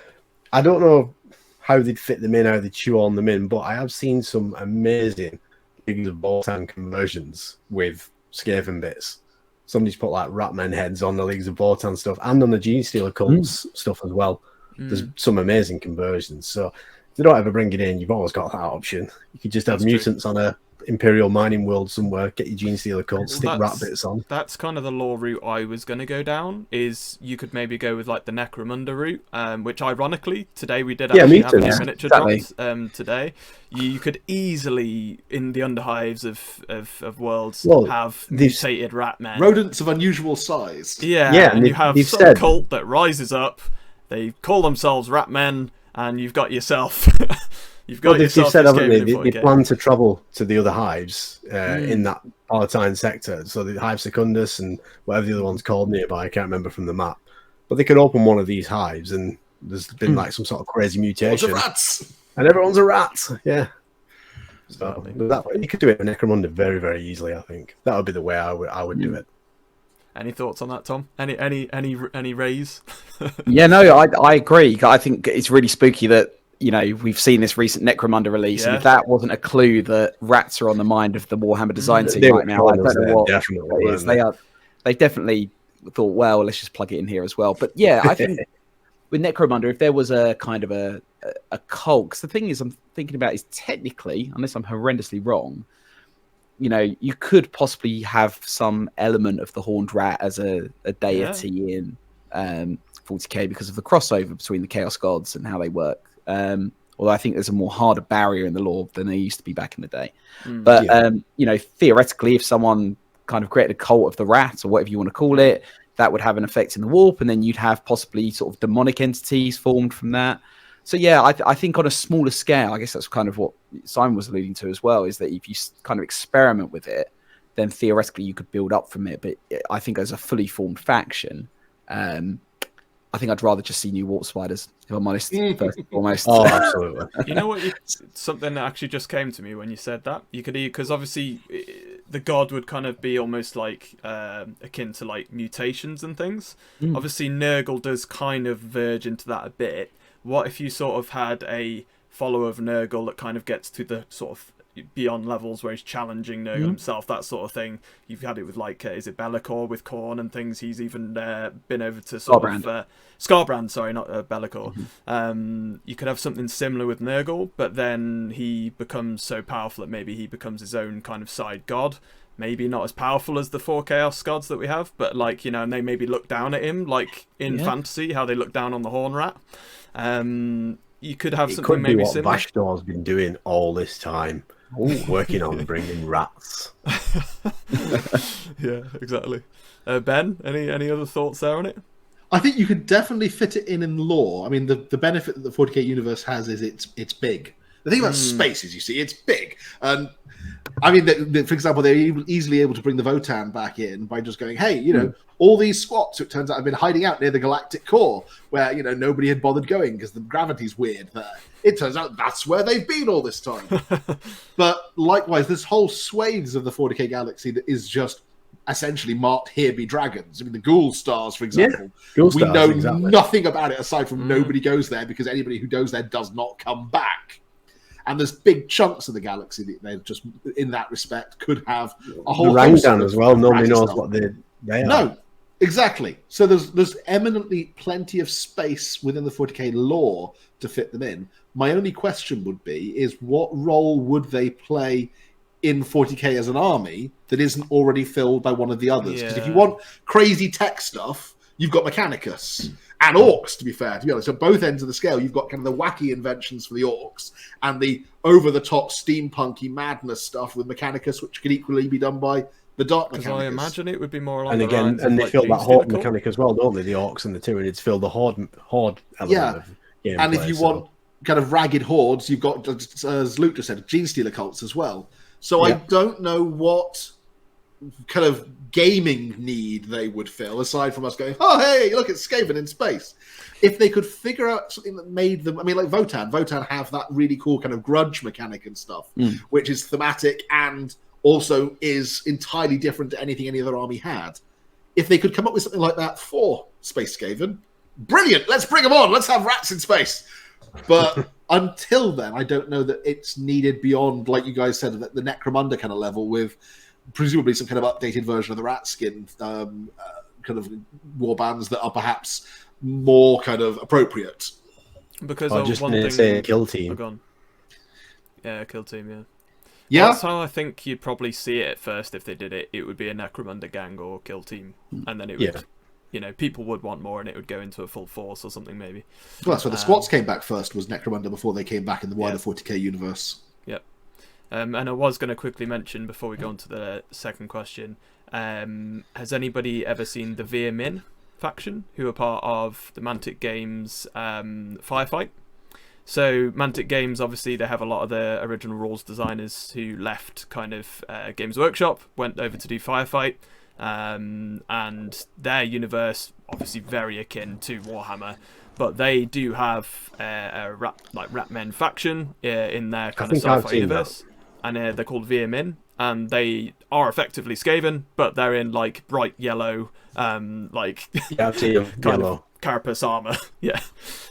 I don't know how they'd fit them in, how they'd chew on them in. But I have seen some amazing Leagues of Votan conversions with Skaven bits. Somebody's put like Ratman heads on the Leagues of Votan stuff and on the Gene Stealer cults stuff as well. There's some amazing conversions. So if they don't ever bring it in, you've always got that option. You could just have mutants on a Imperial mining world somewhere, get your Gene Stealer cult, stick rat bits on. That's kind of the lore route I was going to go down, is you could maybe go with like the Necromunda route, which ironically, today we did actually have these miniature drops today. You could easily, in the underhives of worlds, have mutated rat men. Rodents of unusual size. Yeah, and you have some cult that rises up, they call themselves rat men, and you've got yourself... You've said, haven't they plan to travel to the other hives in that Palatine sector. So the Hive Secundus and whatever the other one's called nearby, I can't remember from the map. But they could open one of these hives and there's been like some sort of crazy mutation. Rats! And everyone's a rat. Yeah. So you could do it in Necromunda very, very easily, I think. That would be the way I would do it. Any thoughts on that, Tom? Any raise? Yeah, no, I agree. I think it's really spooky that, you know, we've seen this recent Necromunda release, and if that wasn't a clue that rats are on the mind of the Warhammer design team right now, I don't know what it is. They definitely thought, well, let's just plug it in here as well. But yeah, I think with Necromunda, if there was a kind of a cult, because the thing is, I'm thinking about is technically, unless I'm horrendously wrong, you know, you could possibly have some element of the Horned Rat as a deity in 40k because of the crossover between the Chaos Gods and how they work. Although I think there's a more harder barrier in the lore than there used to be back in the day. But, you know, theoretically, if someone kind of created a cult of the rat or whatever you want to call it, that would have an effect in the warp, and then you'd have possibly sort of demonic entities formed from that. So, yeah, I think on a smaller scale, I guess that's kind of what Simon was alluding to as well, is that if you kind of experiment with it, then theoretically you could build up from it. But I think as a fully formed faction, I think I'd rather just see new warp spiders, if I'm honest, first and foremost. Oh, absolutely. You know what? Something that actually just came to me when you said that. You could, because obviously the god would kind of be almost like akin to like mutations and things. Obviously, Nurgle does kind of verge into that a bit. What if you sort of had a follower of Nurgle that kind of gets to the sort of beyond levels where he's challenging Nurgle himself, that sort of thing? You've had it with like is it Be'lakor with Khorne and things. He's even been over to sort of Skarbrand, sorry, not Be'lakor. You could have something similar with Nurgle, but then he becomes so powerful that maybe he becomes his own kind of side god. Maybe not as powerful as the 4 Chaos Gods that we have, but like, you know, and they maybe look down at him like in fantasy, how they look down on the Horn Rat. You could have something maybe similar. Vashdor's been doing all this time. Working on bringing rats. Yeah, exactly. Ben, any other thoughts there on it? I think you could definitely fit it in lore. I mean, the benefit that the 40k universe has is it's big. The thing about space is, you see, it's big. And I mean, for example, they're easily able to bring the Votan back in by just going, hey, you know, all these squats, it turns out, have been hiding out near the galactic core where, you know, nobody had bothered going because the gravity's weird there. It turns out that's where they've been all this time. But likewise, this whole swathes of the 40k galaxy that is just essentially marked "Here be dragons." I mean, the Ghoul Stars, for example, we know nothing about it aside from nobody goes there, because anybody who goes there does not come back. And there's big chunks of the galaxy that they just, in that respect, could have a whole Rangdan as well. Nobody knows what they are. No, exactly. So there's eminently plenty of space within the 40k lore to fit them in. My only question would be is what role would they play in 40k as an army that isn't already filled by one of the others? Because if you want crazy tech stuff, you've got Mechanicus. And orcs, to be honest. At both ends of the scale, you've got kind of the wacky inventions for the orcs and the over-the-top steampunky madness stuff with Mechanicus, which could equally be done by the Dark Mechanicus. Because I imagine it would be more along and the again, lines and of they like fill that Gene Horde Stealer mechanic as well, don't they? The orcs and the Tyranids fill the horde element of gameplay. And if you want kind of ragged hordes, you've got, as Luke just said, Gene Stealer cults as well. So I don't know what kind of gaming need they would fill, aside from us going, oh, hey, look, it's Skaven in space. If they could figure out something that made them, I mean, like Votan have that really cool kind of grudge mechanic and stuff, which is thematic and also is entirely different to anything any other army had. If they could come up with something like that for Space Skaven, brilliant, let's bring them on, let's have rats in space. But until then, I don't know that it's needed beyond, like you guys said, the Necromunda kind of level with presumably some kind of updated version of the rat skin kind of war bands that are perhaps more kind of appropriate. Because I of just one didn't thing, say kill team. Oh, go on. Yeah, kill team. Yeah. Yeah, That's how I think you'd probably see it at first. If they did it, it would be a Necromunda gang or kill team, and then it would, you know, people would want more, and it would go into a full force or something maybe. well, that's where the squats came back first, was Necromunda, before they came back in the wider 40k universe. Yep. And I was going to quickly mention before we go on to the second question, has anybody ever seen the Veer Min faction, who are part of the Mantic Games Firefight? So Mantic Games, obviously, they have a lot of the original rules designers who left kind of Games Workshop, went over to do Firefight, and their universe, obviously very akin to Warhammer, but they do have a rat men faction in their kind of sci-fi universe, and they're called Veer Min, and they are effectively Skaven, but they're in like bright yellow, like I've seen them. kind Yellow. of carapace armor, yeah,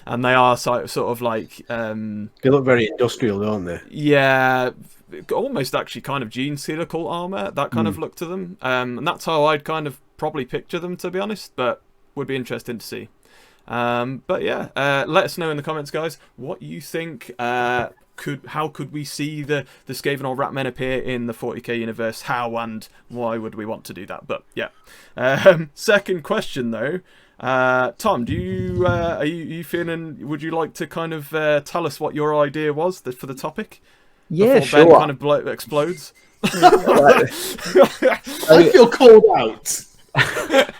and they are sort of like They look very industrial, don't they? yeah, almost actually kind of Gene Stealer cult armor, that kind of look to them, and that's how I'd kind of probably picture them, to be honest, but would be interesting to see. But yeah, let us know in the comments, guys, what you think. How could we see the Skaven or Rat Men appear in the 40k universe? How and why would we want to do that? But yeah, second question though, Tom, do you are you feeling? Would you like to kind of tell us what your idea was for the topic? Yeah, before sure. Ben kind of explodes. I feel called out.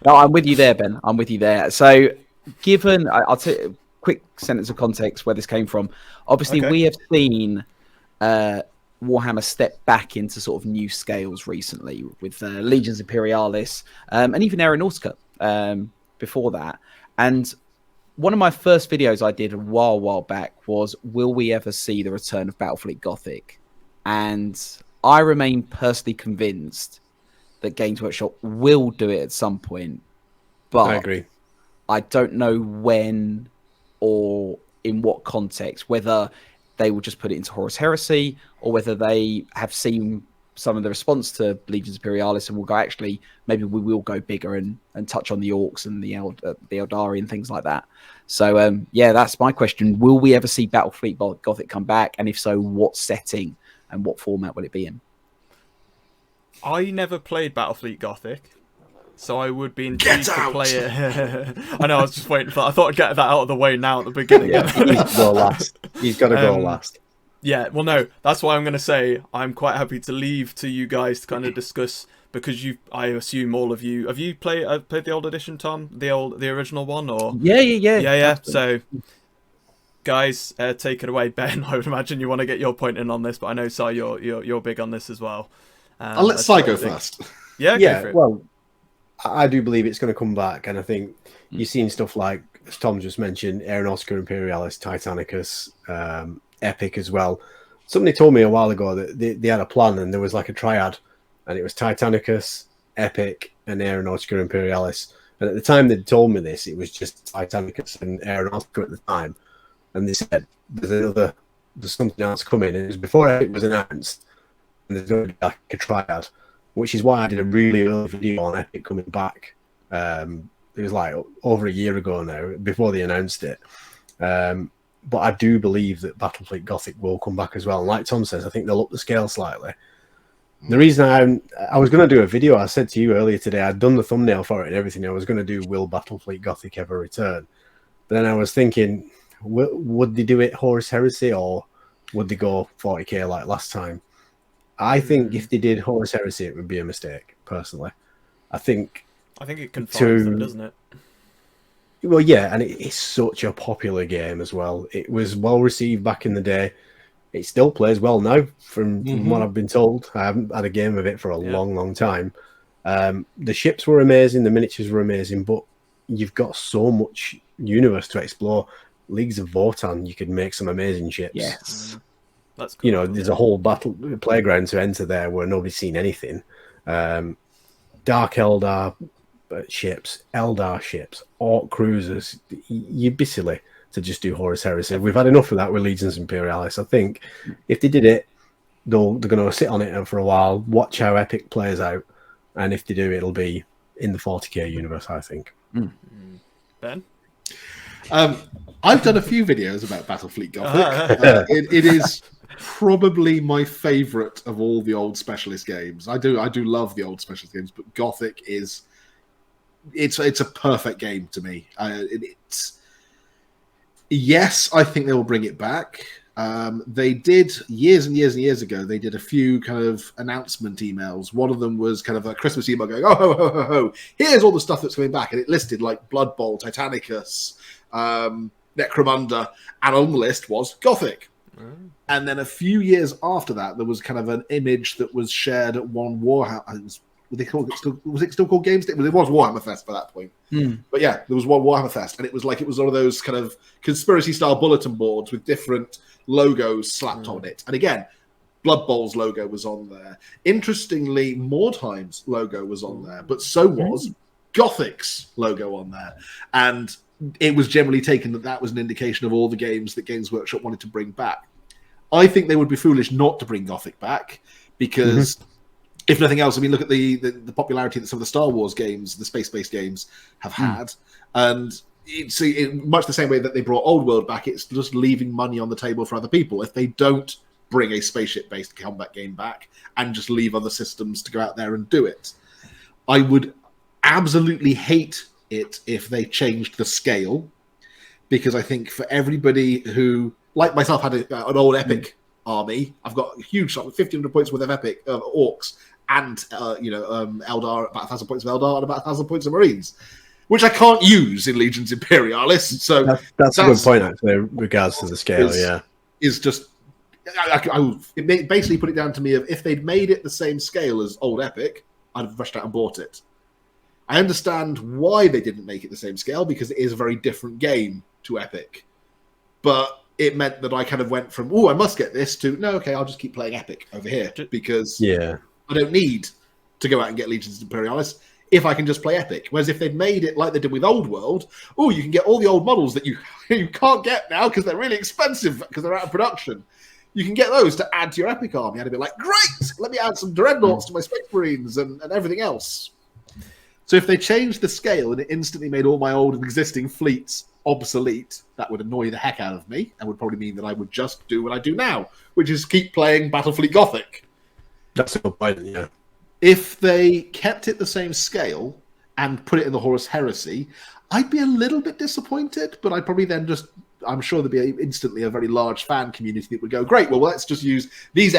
No, I'm with you there, Ben. I'm with you there. So, given, I'll take a quick sentence of context where this came from. Obviously, we have seen Warhammer step back into sort of new scales recently with Legions Imperialis and even Aeronautica before that. And one of my first videos I did a while back was, will we ever see the return of Battlefleet Gothic? And I remain personally convinced that Games Workshop will do it at some point. But I agree. I don't know when or in what context, whether they will just put it into Horus Heresy or whether they have seen some of the response to Legions Imperialis and will go, actually, maybe we will go bigger and touch on the Orcs and the Eldari and things like that. So, yeah, that's my question. Will we ever see Battlefleet Gothic come back? And if so, what setting and what format will it be in? I never played Battlefleet Gothic, so I would be intrigued to play it. I know, I was just waiting for that. I thought I'd get that out of the way now at the beginning. Yeah, he's go last. He's got to go last. Yeah, well, no, that's why I'm going to say I'm quite happy to leave to you guys to kind of discuss, because I assume all of you have you played the old edition, Tom, the original one, or yeah. So, guys, take it away, Ben. I would imagine you want to get your point in on this, but I know Si, you're big on this as well. I'll let Si go first. Yeah, go for it. Well, I do believe it's going to come back, and I think you've seen stuff like, as Tom just mentioned, Aeronautica Imperialis, Titanicus, Epic as well. Somebody told me a while ago that they had a plan, and there was like a triad, and it was Titanicus, Epic, and Aeronautica Imperialis. And at the time they told me this, it was just Titanicus and Aeronautica at the time. And they said, there's something else coming. And it was before Epic was announced, and there's going to be like a triad, which is why I did a really early video on Epic coming back. It was like over a year ago now, before they announced it. But I do believe that Battlefleet Gothic will come back as well. And like Tom says, I think they'll up the scale slightly. The reason I was going to do a video, I said to you earlier today, I'd done the thumbnail for it and everything. I was going to do, will Battlefleet Gothic ever return? But then I was thinking, would they do it Horus Heresy, or would they go 40k like last time? I think if they did Horus Heresy, it would be a mistake, personally. I think it confines them, doesn't it? Well, yeah, and it's such a popular game as well. It was well received back in the day. It still plays well now, from what I've been told. I haven't had a game of it for a long time. The ships were amazing, the miniatures were amazing, but you've got so much universe to explore. Leagues of Votann, you could make some amazing ships. Yes. That's cool. You know, there's a whole battle playground to enter there where nobody's seen anything. Dark Eldar ships, Eldar ships, Orc cruisers. You'd be silly to just do Horus Heresy. We've had enough of that with Legions Imperialis. I think if they did it, they're going to sit on it for a while, watch how Epic plays out, and if they do, it'll be in the 40k universe, I think. Ben? I've done a few videos about Battlefleet Gothic. It is probably my favourite of all the old specialist games. I do love the old specialist games, but Gothic is it's a perfect game to me. Yes, I think they will bring it back. They did years and years and years ago. They did a few kind of announcement emails. One of them was kind of a Christmas email going, "Oh, ho, ho, ho, ho. Here's all the stuff that's coming back," and it listed like Blood Bowl, Titanicus, Necromunda, and on the list was Gothic. And then a few years after that, there was kind of an image that was shared at one Warhammer. Was it still called Games Day? Well, it was Warhammer Fest by that point. But yeah, there was one Warhammer Fest, and it was one of those kind of conspiracy-style bulletin boards with different logos slapped on it. And again, Blood Bowl's logo was on there. Interestingly, Mordheim's logo was on there, but so was Gothic's logo on there. And it was generally taken that was an indication of all the games that Games Workshop wanted to bring back. I think they would be foolish not to bring Gothic back because, if nothing else, I mean, look at the popularity that some of the Star Wars games, the space-based games, have had. And it's much the same way that they brought Old World back, it's just leaving money on the table for other people. If they don't bring a spaceship-based combat game back and just leave other systems to go out there and do it, I would absolutely hate it if they changed the scale, because I think for everybody who, like myself, had an old Epic army, I've got a huge shot with 1,500 points worth of Epic Orcs and Eldar, about 1,000 points of Eldar and about 1,000 points of Marines, which I can't use in Legions Imperialis. So that's a good point, actually, in regards to the scale. Is just it basically put it down to me of if they'd made it the same scale as old Epic, I'd have rushed out and bought it. I understand why they didn't make it the same scale, because it is a very different game to Epic. But it meant that I kind of went from, I must get this, to, no, okay, I'll just keep playing Epic over here, because I don't need to go out and get Legions Imperialis if I can just play Epic. Whereas if they'd made it like they did with Old World, you can get all the old models that you can't get now because they're really expensive because they're out of production. You can get those to add to your Epic army. I'd be like, great, let me add some Dreadnoughts to my Space Marines and everything else. So if they changed the scale and it instantly made all my old and existing fleets obsolete, that would annoy the heck out of me and would probably mean that I would just do what I do now, which is keep playing Battlefleet Gothic. That's a good point, yeah. If they kept it the same scale and put it in the Horus Heresy, I'd be a little bit disappointed, but I'd probably then I'm sure there'd be instantly a very large fan community that would go, great, well, let's just use these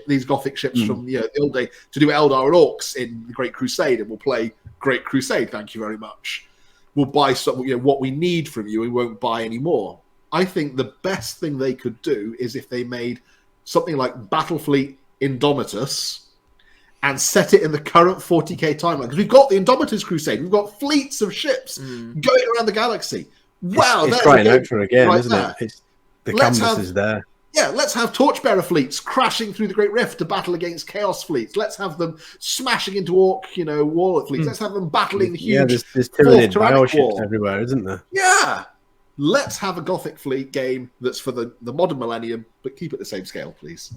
these Gothic ships from the old day to do Eldar and Orcs in the Great Crusade, and we'll play Great Crusade, thank you very much. We'll buy what we need from you, and we won't buy any more. I think the best thing they could do is if they made something like Battlefleet Indomitus and set it in the current 40k timeline. Because we've got the Indomitus Crusade, we've got fleets of ships going around the galaxy. Wow, it's crying out for a game, isn't it? The canvas is there. Yeah, let's have Torchbearer fleets crashing through the Great Rift to battle against Chaos fleets. Let's have them smashing into Orc, Warlock fleets. Let's have them battling huge. Yeah, there's Tyranid bioships everywhere, isn't there? Yeah. Let's have a Gothic fleet game that's for the modern millennium, but keep it the same scale, please.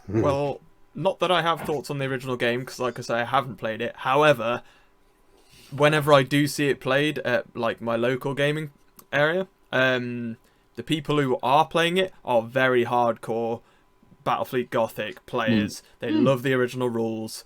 Well, not that I have thoughts on the original game, because like I say, I haven't played it. However, whenever I do see it played at like my local gaming area, the people who are playing it are very hardcore Battlefleet Gothic players. They love the original rules.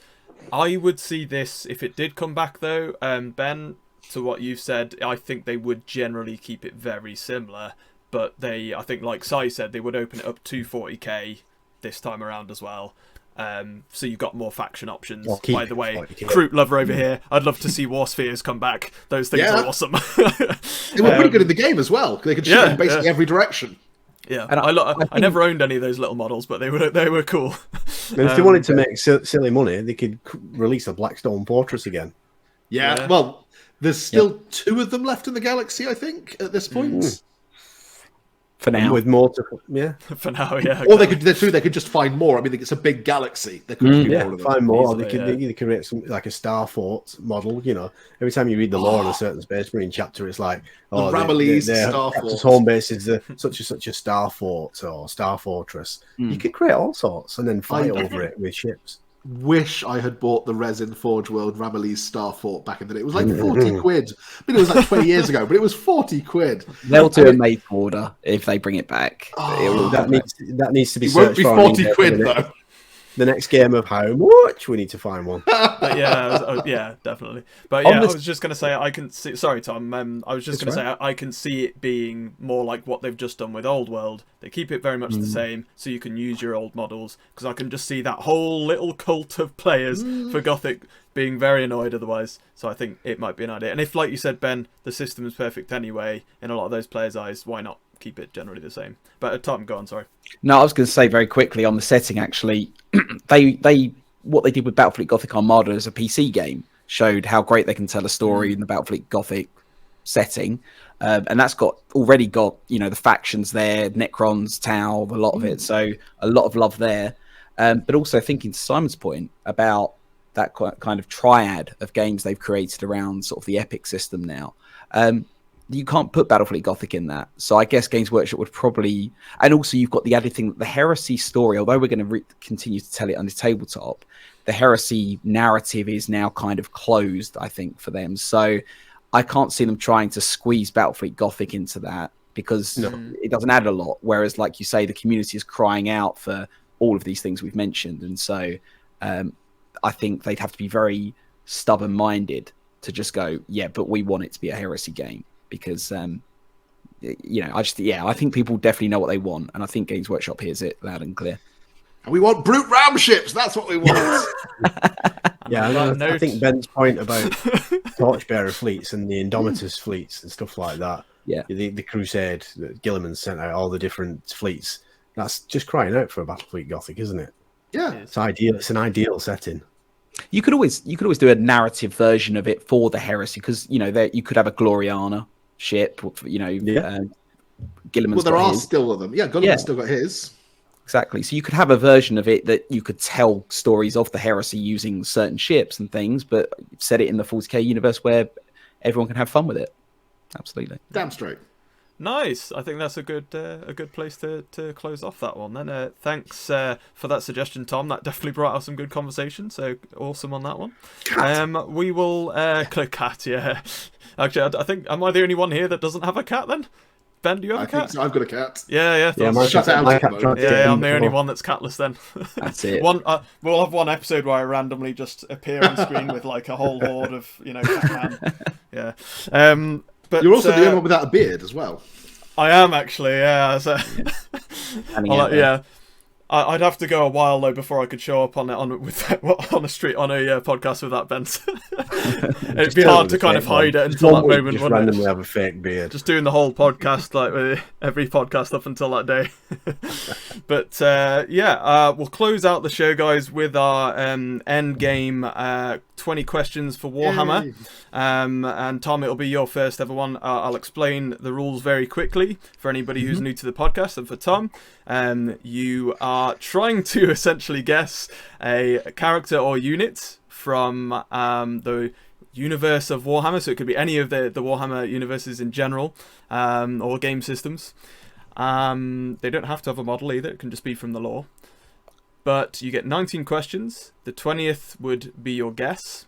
I would see this, if it did come back though, Ben, to what you've said, I think they would generally keep it very similar. But I think like Sai said, they would open it up to 40k this time around as well. So you've got more faction options. By the way, Croup Lover over here, I'd love to see War Spheres come back. Those things are awesome. They were pretty good in the game as well. They could shoot in basically every direction. Yeah, And I think- never owned any of those little models, but they were cool. And if they wanted to make silly money, they could release a Blackstone Fortress again. Yeah, Yeah. well, there's still 2 of them left in the galaxy, I think, at this point. for now. With more to, yeah. For now, yeah. Or they could just find more. I mean, it's a big galaxy. There could be Yeah, more of them. find more. Easily, They could create some like a Star Fort model. You know, every time you read the lore on a certain Space Marine chapter, it's like, oh, Ramillies their Star captain's Fort. home base is the such and such a Star Fort or Star Fortress. You could create all sorts and then fight over it with ships. Wish I had bought the resin Forge World Ramillies Star Fort back in the day. It was like 40 quid. I mean, it was like 20 years ago, but it was 40 quid. They'll do a made to order if they bring it back. That needs to be It won't searched be for 40 quid, though. The next game of how much we need to find one. But yeah, definitely. But yeah, I was just gonna say I can see. Sorry, Tom. I was just gonna say I can see it being more like what they've just done with Old World. They keep it very much the same, so you can use your old models. Because I can just see that whole little cult of players for Gothic being very annoyed otherwise. So I think it might be an idea. And if, like you said, Ben, the system is perfect anyway in a lot of those players' eyes, why not keep it generally the same? But Tom, go on. Sorry. No, I was going to say very quickly on the setting. Actually, what they did with Battlefleet Gothic Armada as a PC game showed how great they can tell a story in the Battlefleet Gothic setting, and that's already got the factions there, Necrons, Tau, a lot of it. So a lot of love there. But also thinking to Simon's point about that kind of triad of games they've created around sort of the Epic system now. You can't put Battlefleet Gothic in that. So I guess Games Workshop would probably... And also you've got the added thing that the Heresy story, although we're going to continue to tell it on the tabletop, the Heresy narrative is now kind of closed, I think, for them. So I can't see them trying to squeeze Battlefleet Gothic into that because it doesn't add a lot. Whereas, like you say, the community is crying out for all of these things we've mentioned. And so I think they'd have to be very stubborn-minded to just go, yeah, but we want it to be a Heresy game. Because I think people definitely know what they want, and I think Games Workshop hears it loud and clear. And we want brute ram ships. That's what we want. I think Ben's point about Torchbearer fleets and the Indomitus fleets and stuff like that. Yeah, the Crusade that Gilliman sent out, all the different fleets. That's just crying out for a Battlefleet Gothic, isn't it? Yeah, it's ideal. It's an ideal setting. You could always do a narrative version of it for the Heresy because you could have a Gloriana ship, Gilliman's well, there are still of them. Yeah, Gilliman's still got his. Exactly. So you could have a version of it that you could tell stories of the Heresy using certain ships and things, but set it in the 40k universe where everyone can have fun with it. Absolutely. Damn straight. Nice. I think that's a good place to close off that one. Then thanks for that suggestion, Tom. That definitely brought out some good conversation. So awesome on that one. Cat. We will cat. Yeah. Actually, I think am I the only one here that doesn't have a cat? Then Ben, do you have a cat? Think so. I've got a cat. Yeah. I'm the only one that's catless. Then that's it. We'll have one episode where I randomly just appear on screen with like a whole horde of cat man. Yeah. But you're also the only one without a beard as well. I am actually, yeah. So, I'd have to go a while though before I could show up on a podcast with that bent. It'd be hard to kind of hide it until that moment. Just randomly have a fake beard. Just doing the whole podcast like with every podcast up until that day. But we'll close out the show, guys, with our end game 20 questions for Warhammer. And Tom, it'll be your first ever one. I'll explain the rules very quickly for anybody who's new to the podcast. And for Tom, you are trying to essentially guess a character or unit from the universe of Warhammer. So it could be any of the Warhammer universes in general, or game systems. They don't have to have a model either. It can just be from the lore. But you get 19 questions. The 20th would be your guess.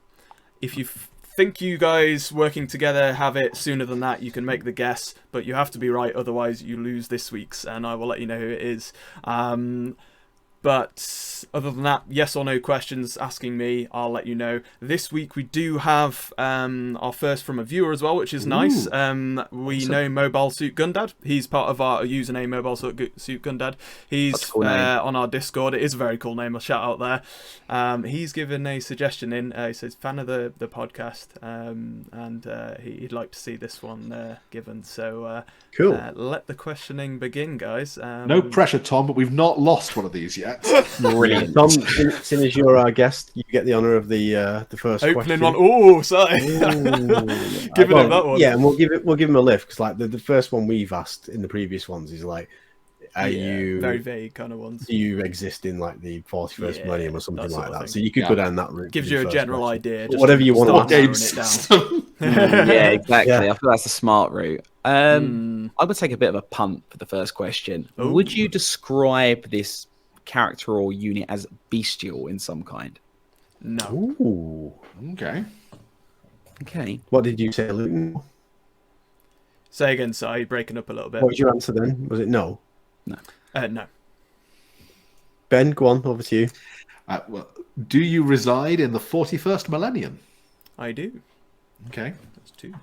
If you think you guys working together have it sooner than that, you can make the guess, but you have to be right, otherwise you lose this week's, and I will let you know who it is. But other than that, yes or no questions asking me, I'll let you know. This week we do have our first from a viewer as well, which is nice. We know Mobile Suit Gundad. He's part of our username Mobile Suit Gundad. He's cool on our Discord. It is a very cool name. A shout out there. He's given a suggestion in. He says fan of the podcast, and he'd like to see this one given. So Cool. let the questioning begin, guys. No pressure, Tom, but we've not lost one of these yet. Brilliant. Tom, since as you're our guest, you get the honour of the first Opening question. one. Oh, sorry. Ooh. Giving him that one. Yeah, and we'll give him a lift because like the first one we've asked in the previous ones is like, are you very vague kind of ones? do you exist in like the 41st Yeah, millennium or something that sort like of that? thing. So you could go down that route. Gives for the you a first general question. idea. But just whatever you want start to Game ask. narrowing it down. Yeah, exactly. Yeah. I feel that's a smart route. I would take a bit of a punt for the first question. Ooh. Would you describe this character or unit as bestial in some kind? No. Ooh. Okay. Okay. What did you say, Luton? Say again, Si. You're breaking up a little bit. What was your answer then? Was it no? No. Ben, go on, over to you. Well, do you reside in the 41st millennium? I do. Okay. That's 2.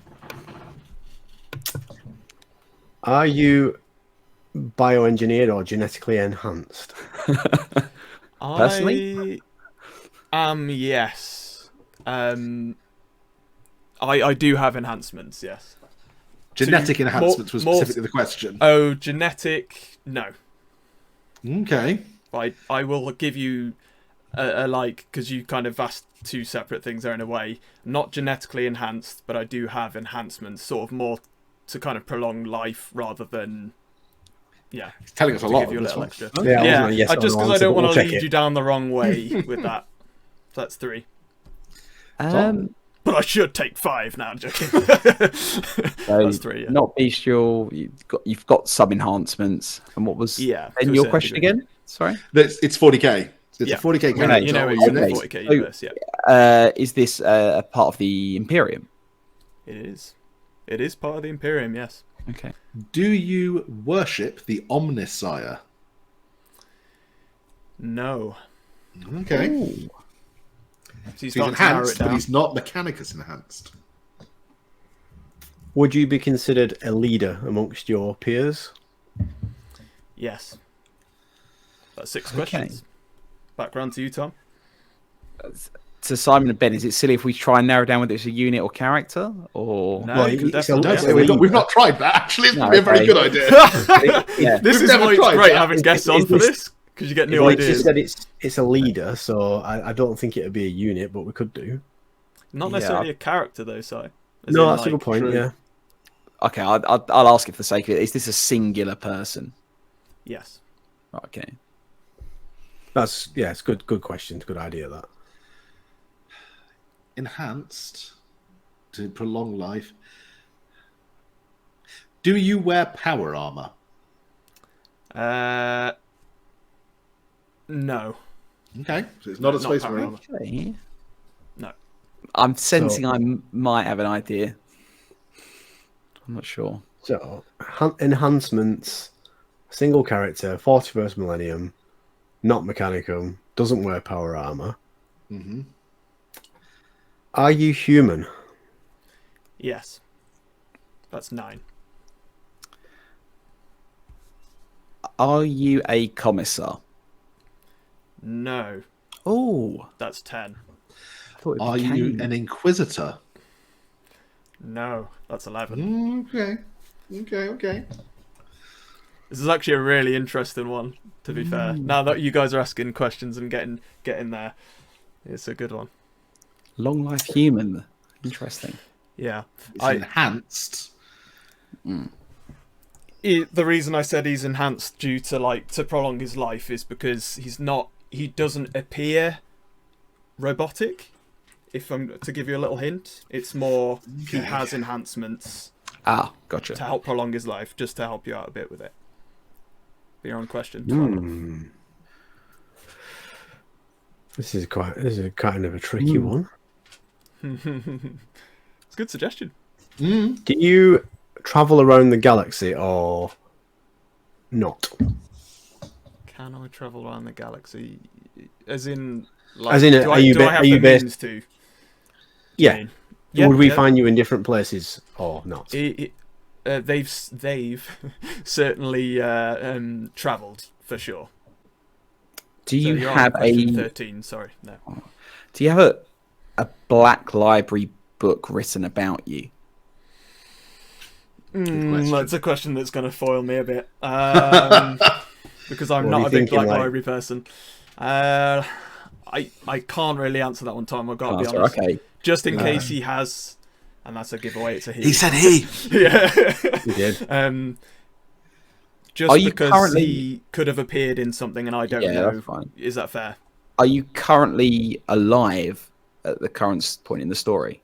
Are you bioengineered or genetically enhanced? Personally? Yes. I do have enhancements. Yes. Genetic enhancements was more- specifically the question. Oh, genetic? No. Okay. I will give you a like, because you kind of asked 2 separate things there in a way. Not genetically enhanced, but I do have enhancements, sort of more to kind of prolong life rather than, yeah, It's telling us a to lot give of you a this little one. extra. Yeah, I Yeah, wasn't a yes or just no because I answer, don't but want we'll to check lead it. you down the wrong way with that. So that's 3. But I should take 5 now. I'm joking. That's 3. Yeah. Not bestial. You've got some enhancements. And what was Yeah, and to a your certain question degree. again? Sorry. It's 40k. It's Yeah. a 40k You know, character. you know or it's in the unit. 40k So- universe. Yeah, Is this a part of the Imperium? it is. It is part of the Imperium. Yes. Okay. Do you worship the Omnisire? No. Okay. Ooh. So you So he's start to narrow it enhanced, but down. he's not Mechanicus enhanced. Would you be considered a leader amongst your peers? Yes. That's 6 Okay. questions. Back round to you, Tom. To Simon and Ben, is it silly if we try and narrow down whether it's a unit or character? Or No, Well, you can it's a- definitely. it's No, a we've not leader. tried that. Actually, it's No, probably a very okay. good idea. yeah. This We've is never why it's tried great that. having guests on Is for this- this, because you get new Well, it just ideas. said it's a leader, so I don't think it'd be a unit, but we could do. Not Yeah. necessarily a character though, Si. As No, in, that's a like, good point. true. Yeah. Okay, I'll ask it for the sake of it. Is this a singular person? Yes. Right, okay. That's it's good. Good question. Good idea. That. Enhanced to prolong life. Do you wear power armor? No. Okay, so it's not a Not space power marine. armor. Okay. No. I'm sensing I might have an idea. I'm not sure. So enhancements, single character, 41st millennium, not Mechanicum, doesn't wear power armor. Mm-hmm. Are you human? Yes. That's 9. Are you a commissar? No. Oh, That's 10. Are you an inquisitor? No. That's 11. Okay. This is actually a really interesting one, to be fair. Now that you guys are asking questions and getting there, it's a good one. long life human? Interesting. Yeah. It's enhanced. The reason I said he's enhanced due to to prolong his life is because he doesn't appear robotic. If I'm to give you a little hint, it's more he has enhancements Ah, gotcha. to help prolong his life, just to help you out a bit with it. Be your own question. 12. This is a kind of a tricky one. It's a good suggestion. Do you travel around the galaxy or not? Can I travel around the galaxy? As in, are you based? To? Yeah. Yeah. Would we find you in different places or not? They've certainly travelled for sure. Do you you're have on question 13? Sorry, no. Do you have a black library book written about you? That's a question that's going to foil me a bit, because I'm not a big black library person. I can't really answer that one, Tom. I've got to be honest. Okay. Just in case he has, and that's a giveaway. It's a he. He said he. Yeah. He did. Just because he could have appeared in something and I don't know. That's fine. Is that fair? Are you currently alive at the current point in the story?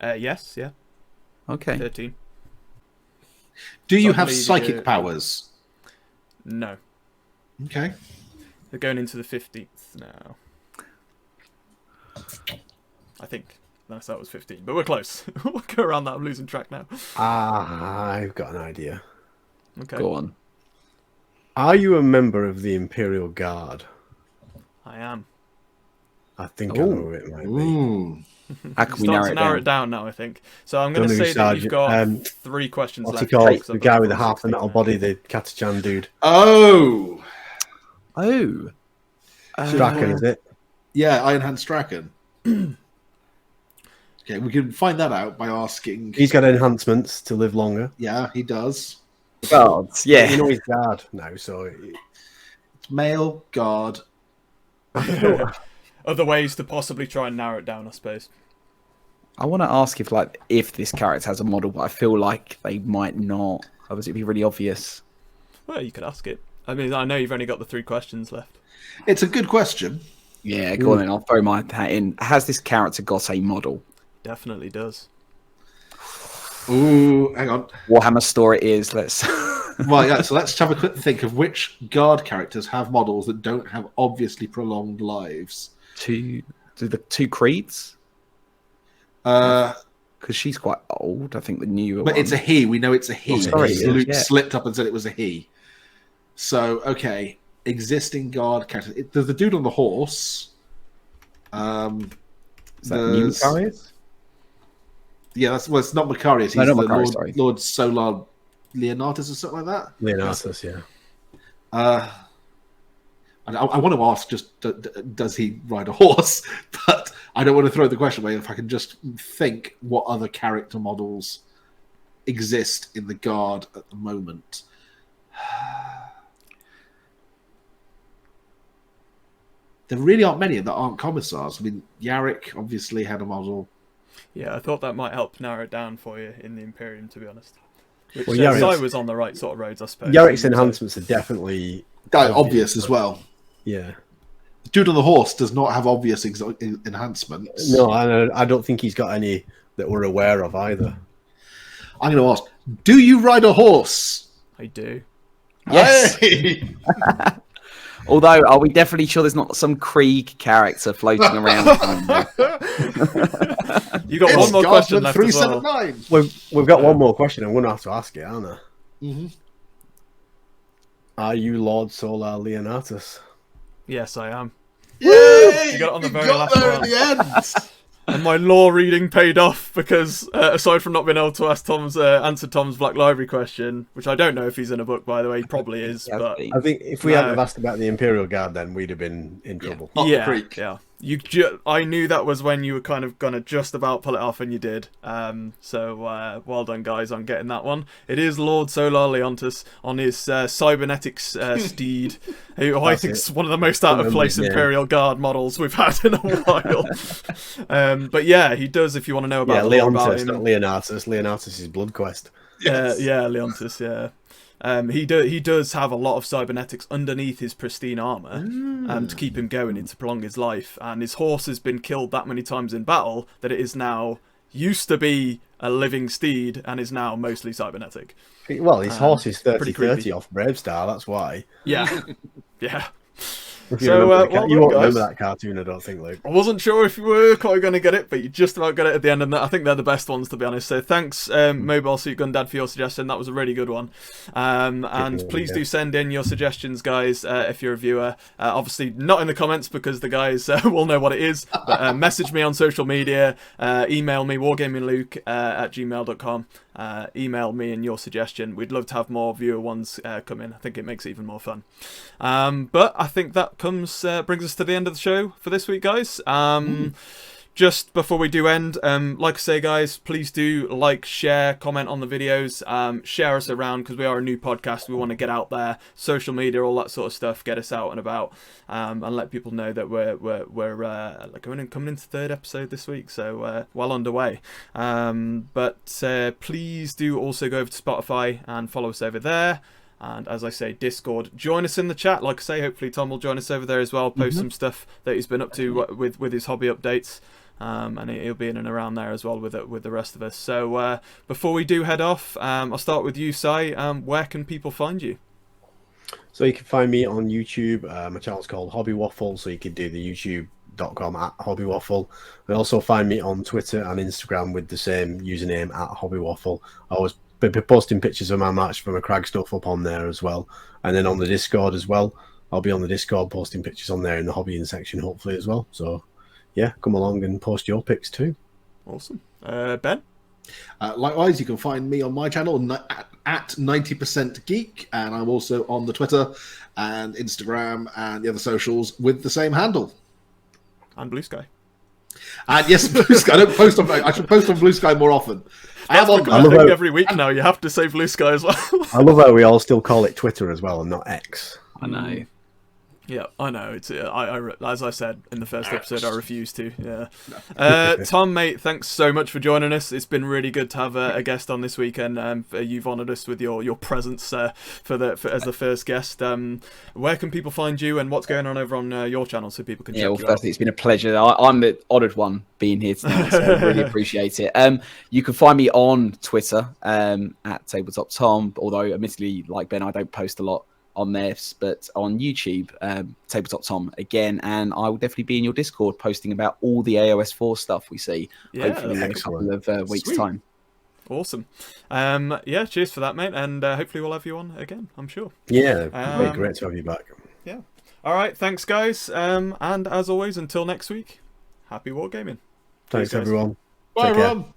Yes. Yeah. Okay. 13. Do you have psychic powers? No. Okay. They're going into the 15th now. I think. Unless that was 15. But we're close. We'll go around that. I'm losing track now. I've got an idea. Okay. Go on. Are you a member of the Imperial Guard? I am. I think I know who it might be. Ooh. How can we narrow it down now, I think. So I'm going to say that you've got 3 questions what's left. What's he called? The guy with the half the metal body, the Katachan dude. Oh! Strachan, is it? Yeah, Ironhand Strachan. Okay, we can find that out by asking. He's got enhancements to live longer. Yeah, he does. Guards, yeah. You know he's guard now, so... It's male, guard. Other ways to possibly try and narrow it down, I suppose. I want to ask if this character has a model, but I feel like they might not. Otherwise, it'd be really obvious. Well, you could ask it. I mean, I know you've only got the 3 questions left. It's a good question. Yeah, go on then. I'll throw my hat in. Has this character got a model? Definitely does. Ooh, hang on. Warhammer store it is. Let's. Well, yeah. So let's have a quick think of which guard characters have models that don't have obviously prolonged lives. Do the 2 creeds? Because she's quite old. I think the newer. But one. it's a he. We know it's a he. Oh, sorry, Luke slipped up and said it was a he. So okay, existing guard characters. There's the dude on the horse. Is that new Macarius? Yeah, it's not Macarius. He's not the Macarius, Lord Solar Leonatus or something like that. Leonatus, yeah. I want to ask, just does he ride a horse? But I don't want to throw the question away. If I can just think what other character models exist in the guard at the moment. There really aren't many that aren't commissars. I mean, Yarrick obviously had a model. Yeah, I thought that might help narrow it down for you in the Imperium, to be honest. Which Yarrick's, I was on the right sort of roads, I suppose. Yarrick's enhancements are definitely obvious as well. Yeah. The dude on the horse does not have obvious enhancements. No, I don't think he's got any that we're aware of either. I'm going to ask, do you ride a horse? I do. Yes. Hey! Although, are we definitely sure there's not some Krieg character floating around? You got one more question left as well. We've got one more question. I'm going to have to ask it, aren't I? Mm-hmm. Are you Lord Solar Leonatus? Yes, I am. Yay! You got it on the very last there one. at the end. And my lore reading paid off because, aside from not being able to ask answer Tom's Black Library question, which I don't know if he's in a book, by the way, he probably is. Yeah, but I think if we hadn't have asked about the Imperial Guard, then we'd have been in trouble. Yeah. I knew that was when you were kind of gonna just about pull it off, and you did. So well done, guys, on getting that one. It is Lord Solar Leontus on his cybernetics steed, who I think is one of the most out of place Imperial Guard models we've had in a while. But yeah, he does. If you want to know about Leontus, not Leonatus. Leonatus is Blood Quest. Yes. Leontus. Yeah. He does have a lot of cybernetics underneath his pristine armor to keep him going and to prolong his life. And his horse has been killed that many times in battle that it is now used to be a living steed and is now mostly cybernetic. Well, his horse is 30-30 off Bravestar, that's why. Yeah. Yeah. So, won't well done, remember guys. that cartoon, I don't think, Luke. I wasn't sure if you were quite going to get it, but you just about got it at the end, and I think they're the best ones, to be honest. So thanks, Mobile Suit Gundad, for your suggestion. That was a really good one. And please do send in your suggestions, guys, if you're a viewer. Obviously, not in the comments, because the guys will know what it is, but message me on social media, email me, wargamingluke at gmail.com. Email me in your suggestion. We'd love to have more viewer ones come in. I think it makes it even more fun. But I think that brings us to the end of the show for this week, guys. Just before we do end, like I say, guys, please do like, share, comment on the videos, share us around, because we are a new podcast. We want to get out there, social media, all that sort of stuff, get us out and about, and let people know that we're coming into third episode this week, so well underway. But please do also go over to Spotify and follow us over there. And as I say, Discord, join us in the chat. Like I say, hopefully Tom will join us over there as well, post some stuff that he's been up to with his hobby updates. And he'll be in and around there as well with the rest of us. So before we do head off, I'll start with you, Si. Where can people find you? So you can find me on YouTube. My channel's called Hobby Waffle, so you can do the youtube.com at Hobby Waffle. And also find me on Twitter and Instagram with the same username at Hobby Waffle. I always be posting pictures of my match from a Crag stuff up on there as well. And then on the Discord as well. I'll be on the Discord posting pictures on there in the hobbying section, hopefully, as well. So yeah, come along and post your pics too. Awesome. Ben? Likewise, you can find me on my channel at 90% Geek, and I'm also on the Twitter and Instagram and the other socials with the same handle. And Blue Sky. And yes, Blue Sky. I should post on Blue Sky more often. That's I think every week now you have to say Blue Sky as well. I love how we all still call it Twitter as well and not X. I know. Yeah, I know. It's as I said in the first episode, I refuse to. Yeah. Tom, mate, thanks so much for joining us. It's been really good to have a guest on this weekend. You've honoured us with your presence as the first guest. Where can people find you, and what's going on over on your channel so people can check you out? Firstly, it's been a pleasure. I'm the honoured one being here tonight, so I really appreciate it. You can find me on Twitter at Tabletop Tom, although admittedly, like Ben, I don't post a lot on this, but on YouTube, Tabletop Tom again, and I will definitely be in your Discord posting about all the AOS 4 stuff we see, hopefully in a couple of weeks' time. Awesome. Cheers for that, mate, and hopefully we'll have you on again, I'm sure. Yeah, great to have you back. Yeah. All right, thanks, guys, and as always, until next week, happy wargaming. Thanks, everyone. Bye, everyone.